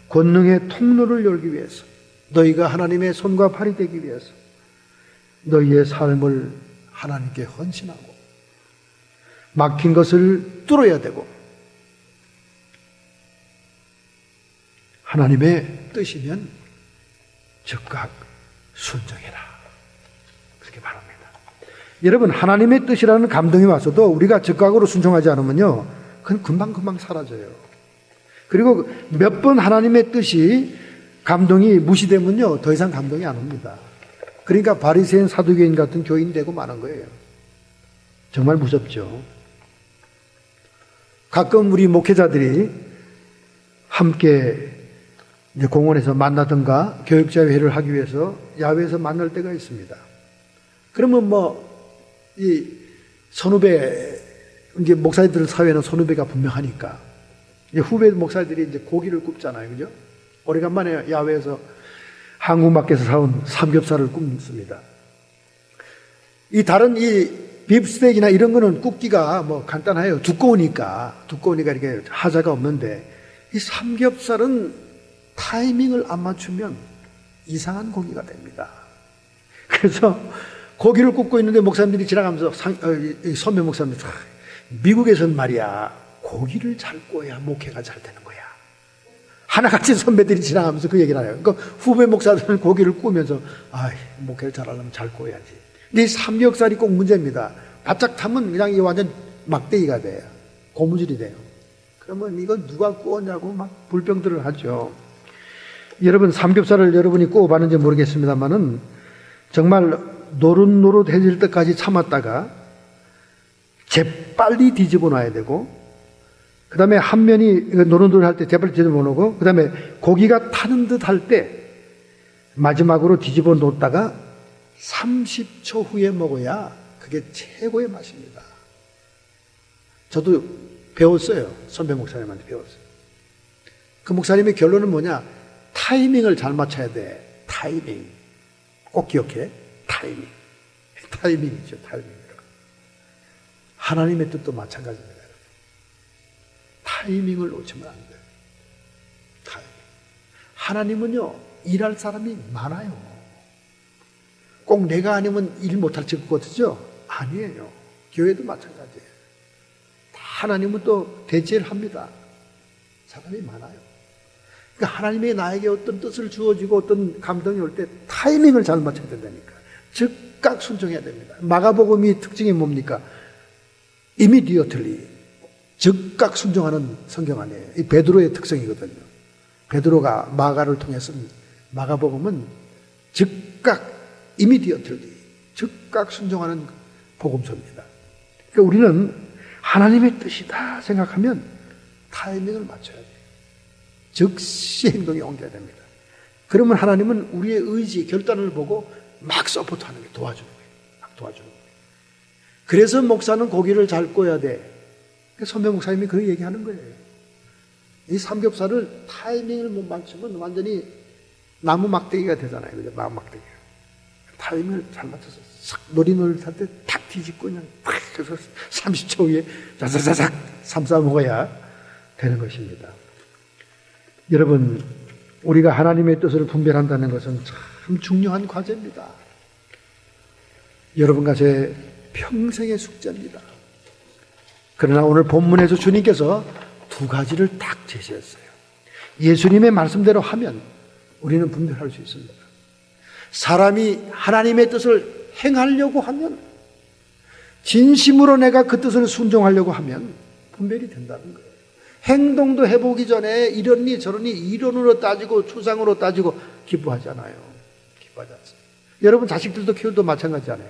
권능의 통로를 열기 위해서 너희가 하나님의 손과 팔이 되기 위해서 너희의 삶을 하나님께 헌신하고 막힌 것을 뚫어야 되고 하나님의 뜻이면 즉각 순종해라. 그렇게 말합니다. 여러분, 하나님의 뜻이라는 감동이 왔어도 우리가 즉각으로 순종하지 않으면요, 그건 금방금방 사라져요. 그리고 몇 번 하나님의 뜻이 감동이 무시되면요, 더 이상 감동이 안 옵니다. 그러니까 바리새인 사두개인 같은 교인 되고 마는 거예요. 정말 무섭죠. 가끔 우리 목회자들이 함께 이제 공원에서 만나든가 교육자회를 하기 위해서 야외에서 만날 때가 있습니다. 그러면 이 선후배, 이제 목사님들 사회는 선후배가 분명하니까 이제 후배 목사들이 이제 고기를 굽잖아요. 그죠? 오래간만에 야외에서 한국 마켓에서 사온 삼겹살을 굽습니다. 이 다른 이 빕스테이크나 이런 거는 굽기가 간단해요. 두꺼우니까 이렇게 하자가 없는데 이 삼겹살은 타이밍을 안 맞추면 이상한 고기가 됩니다. 그래서 고기를 굽고 있는데 목사님들이 지나가면서 선배 목사님들 미국에서는 말이야 고기를 잘 구워야 목회가 잘 되는 거야. 하나같이 선배들이 지나가면서 그 얘기를 해요. 그러니까 후배 목사들은 고기를 구우면서 목회를 잘하려면 잘 구워야지. 근데 이 삼겹살이 꼭 문제입니다. 바짝 타면 그냥 이게 완전 막대기가 돼요. 고무줄이 돼요. 그러면 이거 누가 구웠냐고 막 불평들을 하죠. 여러분, 삼겹살을 여러분이 구워봤는지 모르겠습니다만은 정말 노릇노릇해질 때까지 참았다가 재빨리 뒤집어 놔야 되고, 그 다음에 한 면이 노릇노릇할 때 재빨리 뒤집어 놓고, 그 다음에 고기가 타는 듯 할 때 마지막으로 뒤집어 놓다가 30초 후에 먹어야 그게 최고의 맛입니다. 저도 배웠어요. 선배 목사님한테 배웠어요. 그 목사님의 결론은 뭐냐? 타이밍을 잘 맞춰야 돼. 타이밍. 꼭 기억해. 타이밍. 타이밍이죠. 타이밍. 하나님의 뜻도 마찬가지입니다. 타이밍을 놓치면 안 돼요. 타이밍. 하나님은요, 일할 사람이 많아요. 꼭 내가 아니면 일 못할 것 같죠? 아니에요. 교회도 마찬가지예요. 하나님은 또 대체를 합니다. 사람이 많아요. 그러니까 하나님이 나에게 어떤 뜻을 주어지고 어떤 감동이 올 때 타이밍을 잘 맞춰야 된다니까. 즉각 순종해야 됩니다. 마가복음이 특징이 뭡니까? immediately, 즉각 순종하는 성경 아니에요. 이 베드로의 특성이거든요. 베드로가 마가를 통해서 마가복음은 즉각 immediately, 즉각 순종하는 복음서입니다. 그러니까 우리는 하나님의 뜻이다 생각하면 타이밍을 맞춰야 돼요. 즉시 행동에 옮겨야 됩니다. 그러면 하나님은 우리의 의지, 결단을 보고 막 서포트하는 게 도와주는 거예요. 막 도와주는 거예요. 그래서 목사는 고기를 잘 구워야 돼. 선배 목사님이 그 얘기하는 거예요. 이 삼겹살을 타이밍을 못 맞추면 완전히 나무 막대기가 되잖아요. 그죠? 나무 막대기. 타이밍을 잘 맞춰서 싹 노릇노릇할 때 탁 뒤집고 그냥 탁 해서 30초 후에 자자자작 삶아 먹어야 되는 것입니다. 여러분, 우리가 하나님의 뜻을 분별한다는 것은 참 중요한 과제입니다. 여러분과 제 평생의 숙제입니다. 그러나 오늘 본문에서 주님께서 두 가지를 딱 제시했어요. 예수님의 말씀대로 하면 우리는 분별할 수 있습니다. 사람이 하나님의 뜻을 행하려고 하면, 진심으로 내가 그 뜻을 순종하려고 하면 분별이 된다는 거예요. 행동도 해보기 전에 이러니 저러니 이론으로 따지고 추상으로 따지고 기뻐하잖아요. 기뻐하지 않습니다. 여러분 자식들도 키울 때 마찬가지잖아요.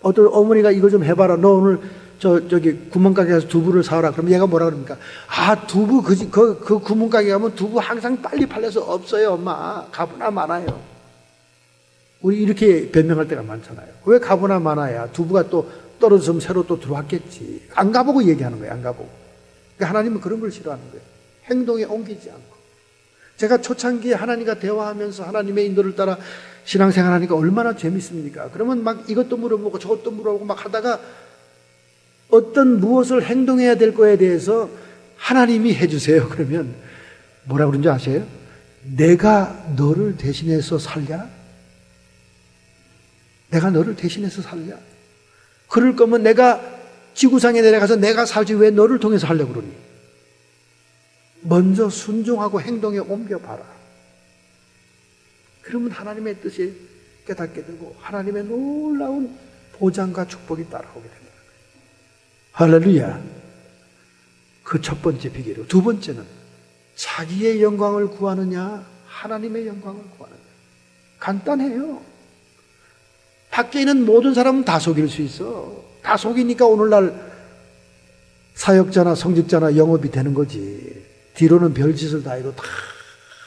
어떤 어머니가 이거 좀 해봐라. 너 오늘 저기 구멍가게 가서 두부를 사와라. 그럼 얘가 뭐라 그럽니까? 아, 두부 그 구멍가게 가면 두부 항상 빨리 팔려서 없어요, 엄마. 가보나 마나요. 우리 이렇게 변명할 때가 많잖아요. 왜 가보나 마나야? 두부가 또 떨어졌으면 새로 또 들어왔겠지. 안 가보고 얘기하는 거예요. 안 가보고. 그러니까 하나님은 그런 걸 싫어하는 거예요. 행동에 옮기지 않고. 제가 초창기에 하나님과 대화하면서 하나님의 인도를 따라 신앙생활 하니까 얼마나 재밌습니까? 그러면 막 이것도 물어보고 저것도 물어보고 막 하다가 어떤 무엇을 행동해야 될 거에 대해서 하나님이 해주세요. 그러면 뭐라 그런지 아세요? 내가 너를 대신해서 살랴? 내가 너를 대신해서 살랴? 그럴 거면 내가 지구상에 내려가서 내가 살지 왜 너를 통해서 하려고 그러니? 먼저 순종하고 행동에 옮겨봐라. 그러면 하나님의 뜻이 깨닫게 되고 하나님의 놀라운 보장과 축복이 따라오게 됩니다. 할렐루야. 그 첫 번째 비결이고, 두 번째는 자기의 영광을 구하느냐 하나님의 영광을 구하느냐. 간단해요. 밖에 있는 모든 사람은 다 속일 수 있어. 다 속이니까 오늘날 사역자나 성직자나 영업이 되는 거지. 뒤로는 별짓을 다 해도 다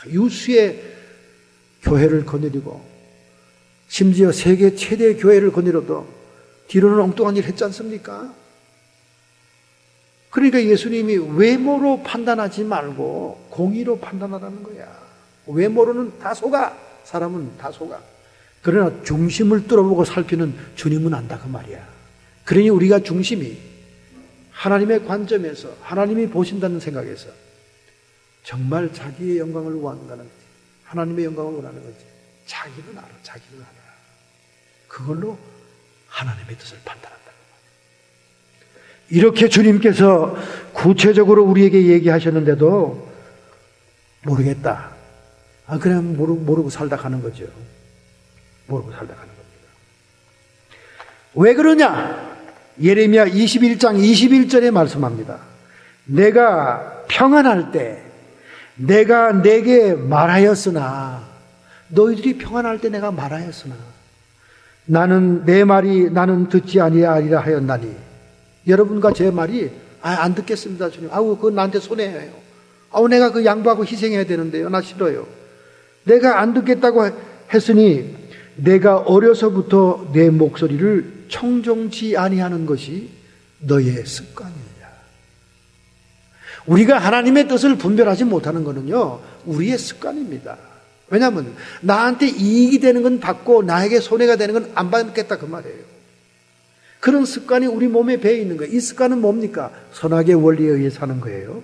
유수의 교회를 거느리고, 심지어 세계 최대 교회를 거느려도 뒤로는 엉뚱한 일 했지 않습니까? 그러니까 예수님이 외모로 판단하지 말고 공의로 판단하라는 거야. 외모로는 다 속아. 사람은 다 속아. 그러나 중심을 뚫어보고 살피는 주님은 안다 그 말이야. 그러니 우리가 중심이 하나님의 관점에서, 하나님이 보신다는 생각에서 정말 자기의 영광을 원한다는 거지. 하나님의 영광을 원하는 거지. 자기는 알아. 자기는 알아. 그걸로 하나님의 뜻을 판단한다. 이렇게 주님께서 구체적으로 우리에게 얘기하셨는데도 모르겠다. 그냥 모르고 살다 가는 거죠. 모르고 살다 가는 겁니다. 왜 그러냐? 예레미야 21장 21절에 말씀합니다. 내가 평안할 때 내가 내게 말하였으나, 너희들이 평안할 때 내가 말하였으나 나는 내 말이 나는 듣지 아니하리라 하였나니. 여러분과 제 말이 안 듣겠습니다 주님. 그건 나한테 손해예요. 내가 그 양보하고 희생해야 되는데요. 나 싫어요. 내가 안 듣겠다고 했으니 내가 어려서부터 내 목소리를 청종치 아니하는 것이 너의 습관이냐. 우리가 하나님의 뜻을 분별하지 못하는 것은요, 우리의 습관입니다. 왜냐하면 나한테 이익이 되는 건 받고 나에게 손해가 되는 건 안 받겠다 그 말이에요. 그런 습관이 우리 몸에 배어 있는 거예요. 이 습관은 뭡니까? 선악의 원리에 의해 사는 거예요.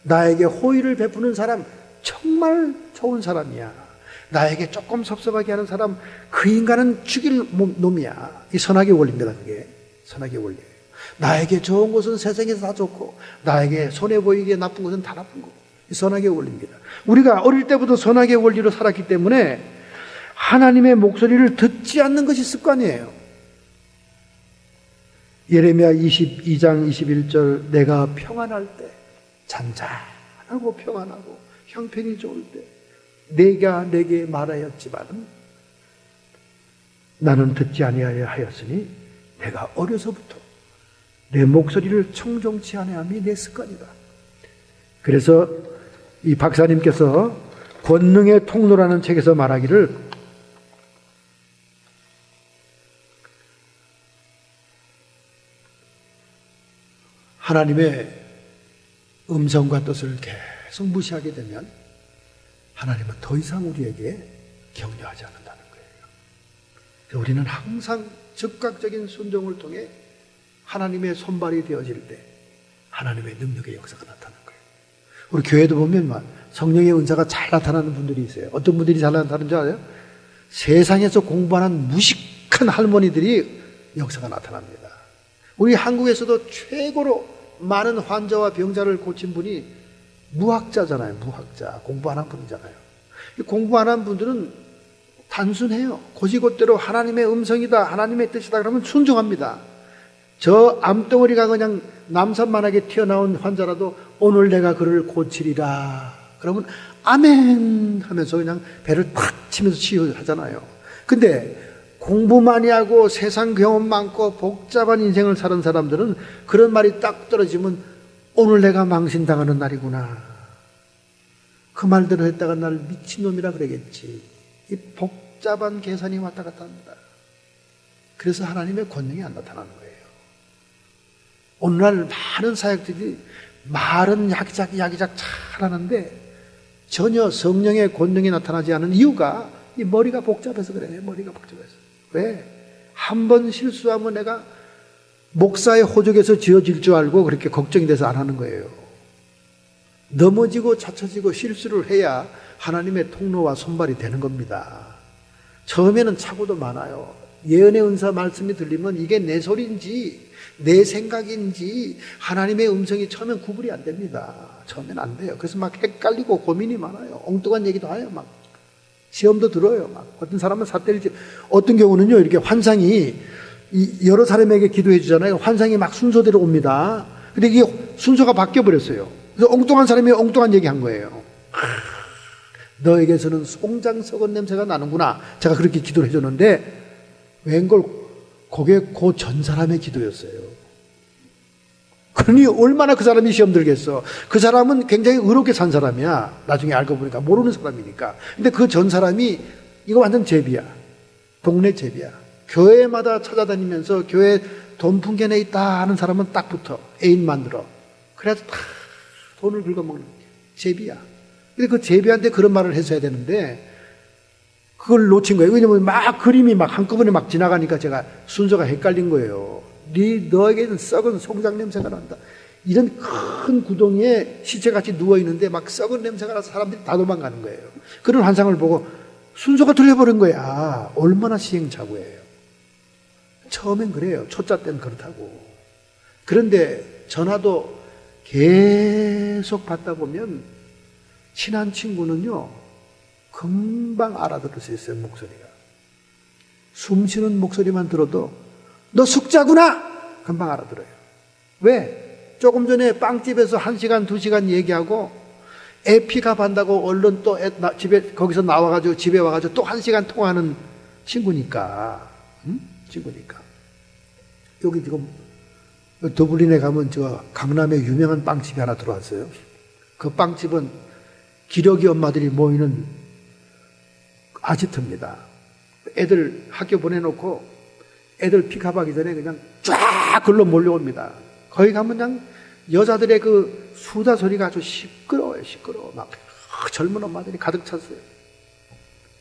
나에게 호의를 베푸는 사람 정말 좋은 사람이야. 나에게 조금 섭섭하게 하는 사람, 그 인간은 죽일 놈이야. 이 선악의 원리입니다. 그게 선악의 원리예요. 나에게 좋은 것은 세상에서 다 좋고 나에게 손해보이게 나쁜 것은 다 나쁜 거고, 이 선악의 원리입니다. 우리가 어릴 때부터 선악의 원리로 살았기 때문에 하나님의 목소리를 듣지 않는 것이 습관이에요. 예레미야 22장 21절, 내가 평안할 때, 잔잔하고 평안하고 형편이 좋을 때 내가 내게 말하였지만 나는 듣지 아니하였으니 내가 어려서부터 내 목소리를 청종치 아니함이 내 습관이다. 그래서 이 박사님께서 권능의 통로라는 책에서 말하기를, 하나님의 음성과 뜻을 계속 무시하게 되면 하나님은 더 이상 우리에게 격려하지 않는다는 거예요. 우리는 항상 즉각적인 순종을 통해 하나님의 손발이 되어질 때 하나님의 능력의 역사가 나타나는 거예요. 우리 교회도 보면 성령의 은사가 잘 나타나는 분들이 있어요. 어떤 분들이 잘 나타나는 줄 알아요? 세상에서 공부하는 무식한 할머니들이 역사가 나타납니다. 우리 한국에서도 최고로 많은 환자와 병자를 고친 분이 무학자잖아요. 무학자. 공부 안 한 분이잖아요. 공부 안 한 분들은 단순해요. 곧이곧대로 하나님의 음성이다, 하나님의 뜻이다 그러면 순종합니다. 저 암덩어리가 그냥 남산만하게 튀어나온 환자라도 오늘 내가 그를 고치리라 그러면 아멘 하면서 그냥 배를 탁 치면서 치유하잖아요. 근데 공부 많이 하고 세상 경험 많고 복잡한 인생을 사는 사람들은 그런 말이 딱 떨어지면 오늘 내가 망신당하는 날이구나. 그 말대로 했다가 날 미친놈이라 그러겠지. 이 복잡한 계산이 왔다 갔다 합니다. 그래서 하나님의 권능이 안 나타나는 거예요. 오늘날 많은 사역들이 말은 야기작 잘하는데 전혀 성령의 권능이 나타나지 않은 이유가 이 머리가 복잡해서 그래요. 머리가 복잡해서. 왜? 한 번 실수하면 내가 목사의 호적에서 지어질 줄 알고 그렇게 걱정이 돼서 안 하는 거예요. 넘어지고 자처지고 실수를 해야 하나님의 통로와 손발이 되는 겁니다. 처음에는 착오도 많아요. 예언의 은사 말씀이 들리면 이게 내 소리인지 내 생각인지 하나님의 음성이 처음엔 구분이 안 됩니다. 처음엔 안 돼요. 그래서 막 헷갈리고 고민이 많아요. 엉뚱한 얘기도 해요. 막 시험도 들어요. 막 어떤 사람은 삿대를 어떤 경우는요 이렇게 환상이 여러 사람에게 기도해 주잖아요. 환상이 막 순서대로 옵니다. 근데 이게 순서가 바뀌어 버렸어요. 그래서 엉뚱한 사람이 엉뚱한 얘기 한 거예요. 너에게서는 송장 썩은 냄새가 나는구나. 제가 그렇게 기도를 해줬는데 웬걸 그게 그 전 사람의 기도였어요. 그러니 얼마나 그 사람이 시험 들겠어. 그 사람은 굉장히 의롭게 산 사람이야. 나중에 알고 보니까 모르는 사람이니까. 근데 그 전 사람이 이거 완전 제비야. 동네 제비야. 교회마다 찾아다니면서 교회 돈 풍겨내 있다 하는 사람은 딱 붙어. 애인 만들어. 그래서 다 돈을 긁어먹는 제비야. 근데 그 제비한테 그런 말을 했어야 되는데 그걸 놓친 거예요. 왜냐면 막 그림이 막 한꺼번에 막 지나가니까 제가 순서가 헷갈린 거예요. 너에게는 썩은 송장 냄새가 난다. 이런 큰 구덩이에 시체같이 누워있는데 막 썩은 냄새가 나서 사람들이 다 도망가는 거예요. 그런 환상을 보고 순서가 틀려버린 거야. 얼마나 시행착오예요. 처음엔 그래요. 초짜 때는 그렇다고. 그런데 전화도 계속 받다 보면 친한 친구는요 금방 알아들을 수 있어요. 목소리가 숨 쉬는 목소리만 들어도 너 숙자구나 금방 알아들어요. 왜? 조금 전에 빵집에서 1시간 2시간 얘기하고 애 픽업한다고 얼른 또 집에 거기서 나와가지고 집에 와가지고 또 1시간 통화하는 친구니까. 친구니까. 여기 지금 더블린에 가면 저 강남에 유명한 빵집이 하나 들어왔어요. 그 빵집은 기러기 엄마들이 모이는 아지트입니다. 애들 학교 보내놓고 애들 픽업하기 전에 그냥 쫙 글로 몰려옵니다. 거기 가면 그냥 여자들의 그 수다 소리가 아주 시끄러워요. 시끄러워. 막 젊은 엄마들이 가득 찼어요.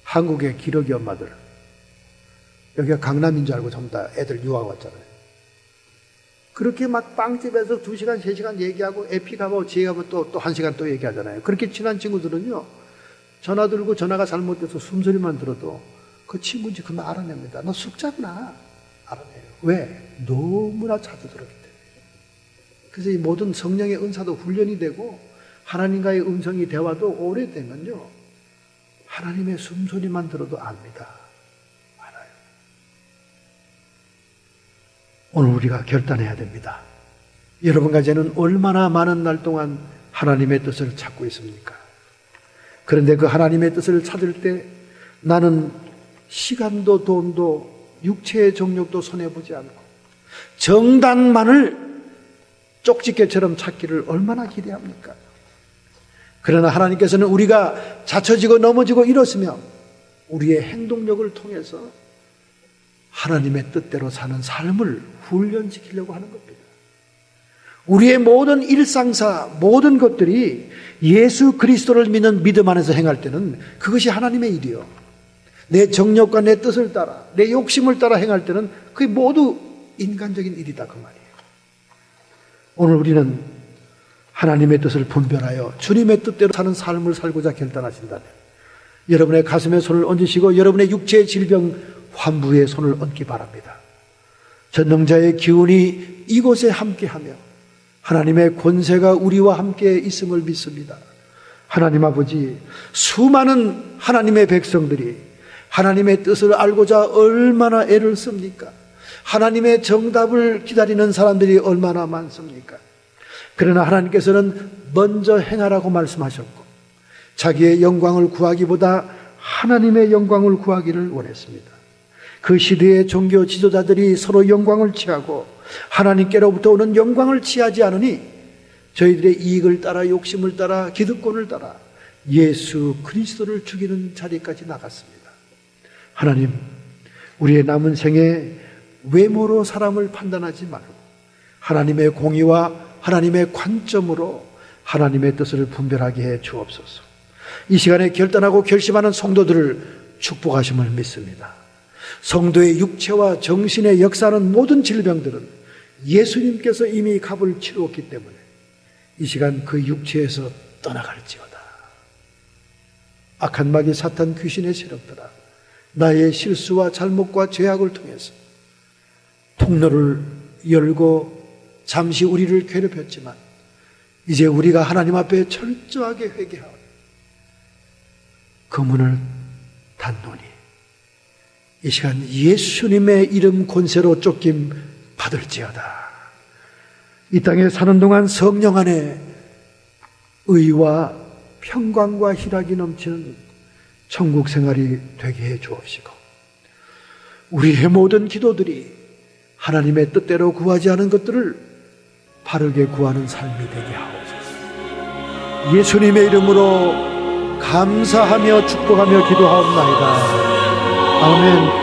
한국의 기러기 엄마들. 여기가 강남인 줄 알고 전부 다 애들 유학 왔잖아요. 그렇게 막 빵집에서 2시간, 3시간 얘기하고 애 픽업하고 지혜 가면 또 1시간 또 얘기하잖아요. 그렇게 친한 친구들은요 전화 들고 전화가 잘못돼서 숨소리만 들어도 그 친구인지 그만 알아냅니다. 너 숙자구나. 알아내요. 왜? 너무나 자주 들었기 때문에. 그래서 이 모든 성령의 은사도 훈련이 되고 하나님과의 음성이 대화도 오래되면요 하나님의 숨소리만 들어도 압니다. 알아요. 오늘 우리가 결단해야 됩니다. 여러분과 저는 얼마나 많은 날 동안 하나님의 뜻을 찾고 있습니까? 그런데 그 하나님의 뜻을 찾을 때 나는 시간도 돈도 육체의 정욕도 손해보지 않고 정단만을 쪽집게처럼 찾기를 얼마나 기대합니까? 그러나 하나님께서는 우리가 자처지고 넘어지고 이렇으면 우리의 행동력을 통해서 하나님의 뜻대로 사는 삶을 훈련시키려고 하는 겁니다. 우리의 모든 일상사 모든 것들이 예수 그리스도를 믿는 믿음 안에서 행할 때는 그것이 하나님의 일이요. 내 정욕과 내 뜻을 따라 내 욕심을 따라 행할 때는 그게 모두 인간적인 일이다 그 말이에요. 오늘 우리는 하나님의 뜻을 분별하여 주님의 뜻대로 사는 삶을 살고자 결단하신다면 여러분의 가슴에 손을 얹으시고 여러분의 육체의 질병 환부에 손을 얹기 바랍니다. 전능자의 기운이 이곳에 함께하며 하나님의 권세가 우리와 함께 있음을 믿습니다. 하나님 아버지, 수많은 하나님의 백성들이 하나님의 뜻을 알고자 얼마나 애를 씁니까? 하나님의 정답을 기다리는 사람들이 얼마나 많습니까? 그러나 하나님께서는 먼저 행하라고 말씀하셨고 자기의 영광을 구하기보다 하나님의 영광을 구하기를 원했습니다. 그 시대의 종교 지도자들이 서로 영광을 취하고 하나님께로부터 오는 영광을 취하지 않으니 저희들의 이익을 따라 욕심을 따라 기득권을 따라 예수 그리스도를 죽이는 자리까지 나갔습니다. 하나님, 우리의 남은 생에 외모로 사람을 판단하지 말고 하나님의 공의와 하나님의 관점으로 하나님의 뜻을 분별하게 해 주옵소서. 이 시간에 결단하고 결심하는 성도들을 축복하심을 믿습니다. 성도의 육체와 정신의 역사하는 모든 질병들은 예수님께서 이미 값을 치루었기 때문에 이 시간 그 육체에서 떠나갈지어다. 악한 마귀 사탄 귀신의 세력들아, 나의 실수와 잘못과 죄악을 통해서 통로를 열고 잠시 우리를 괴롭혔지만 이제 우리가 하나님 앞에 철저하게 회개하오 그 문을 닫노니 이 시간 예수님의 이름 권세로 쫓김 받을지어다. 이 땅에 사는 동안 성령 안에 의와 평강과 희락이 넘치는 천국 생활이 되게 해 주옵시고 우리의 모든 기도들이 하나님의 뜻대로 구하지 않은 것들을 바르게 구하는 삶이 되게 하옵소서. 예수님의 이름으로 감사하며 축복하며 기도하옵나이다. 아멘.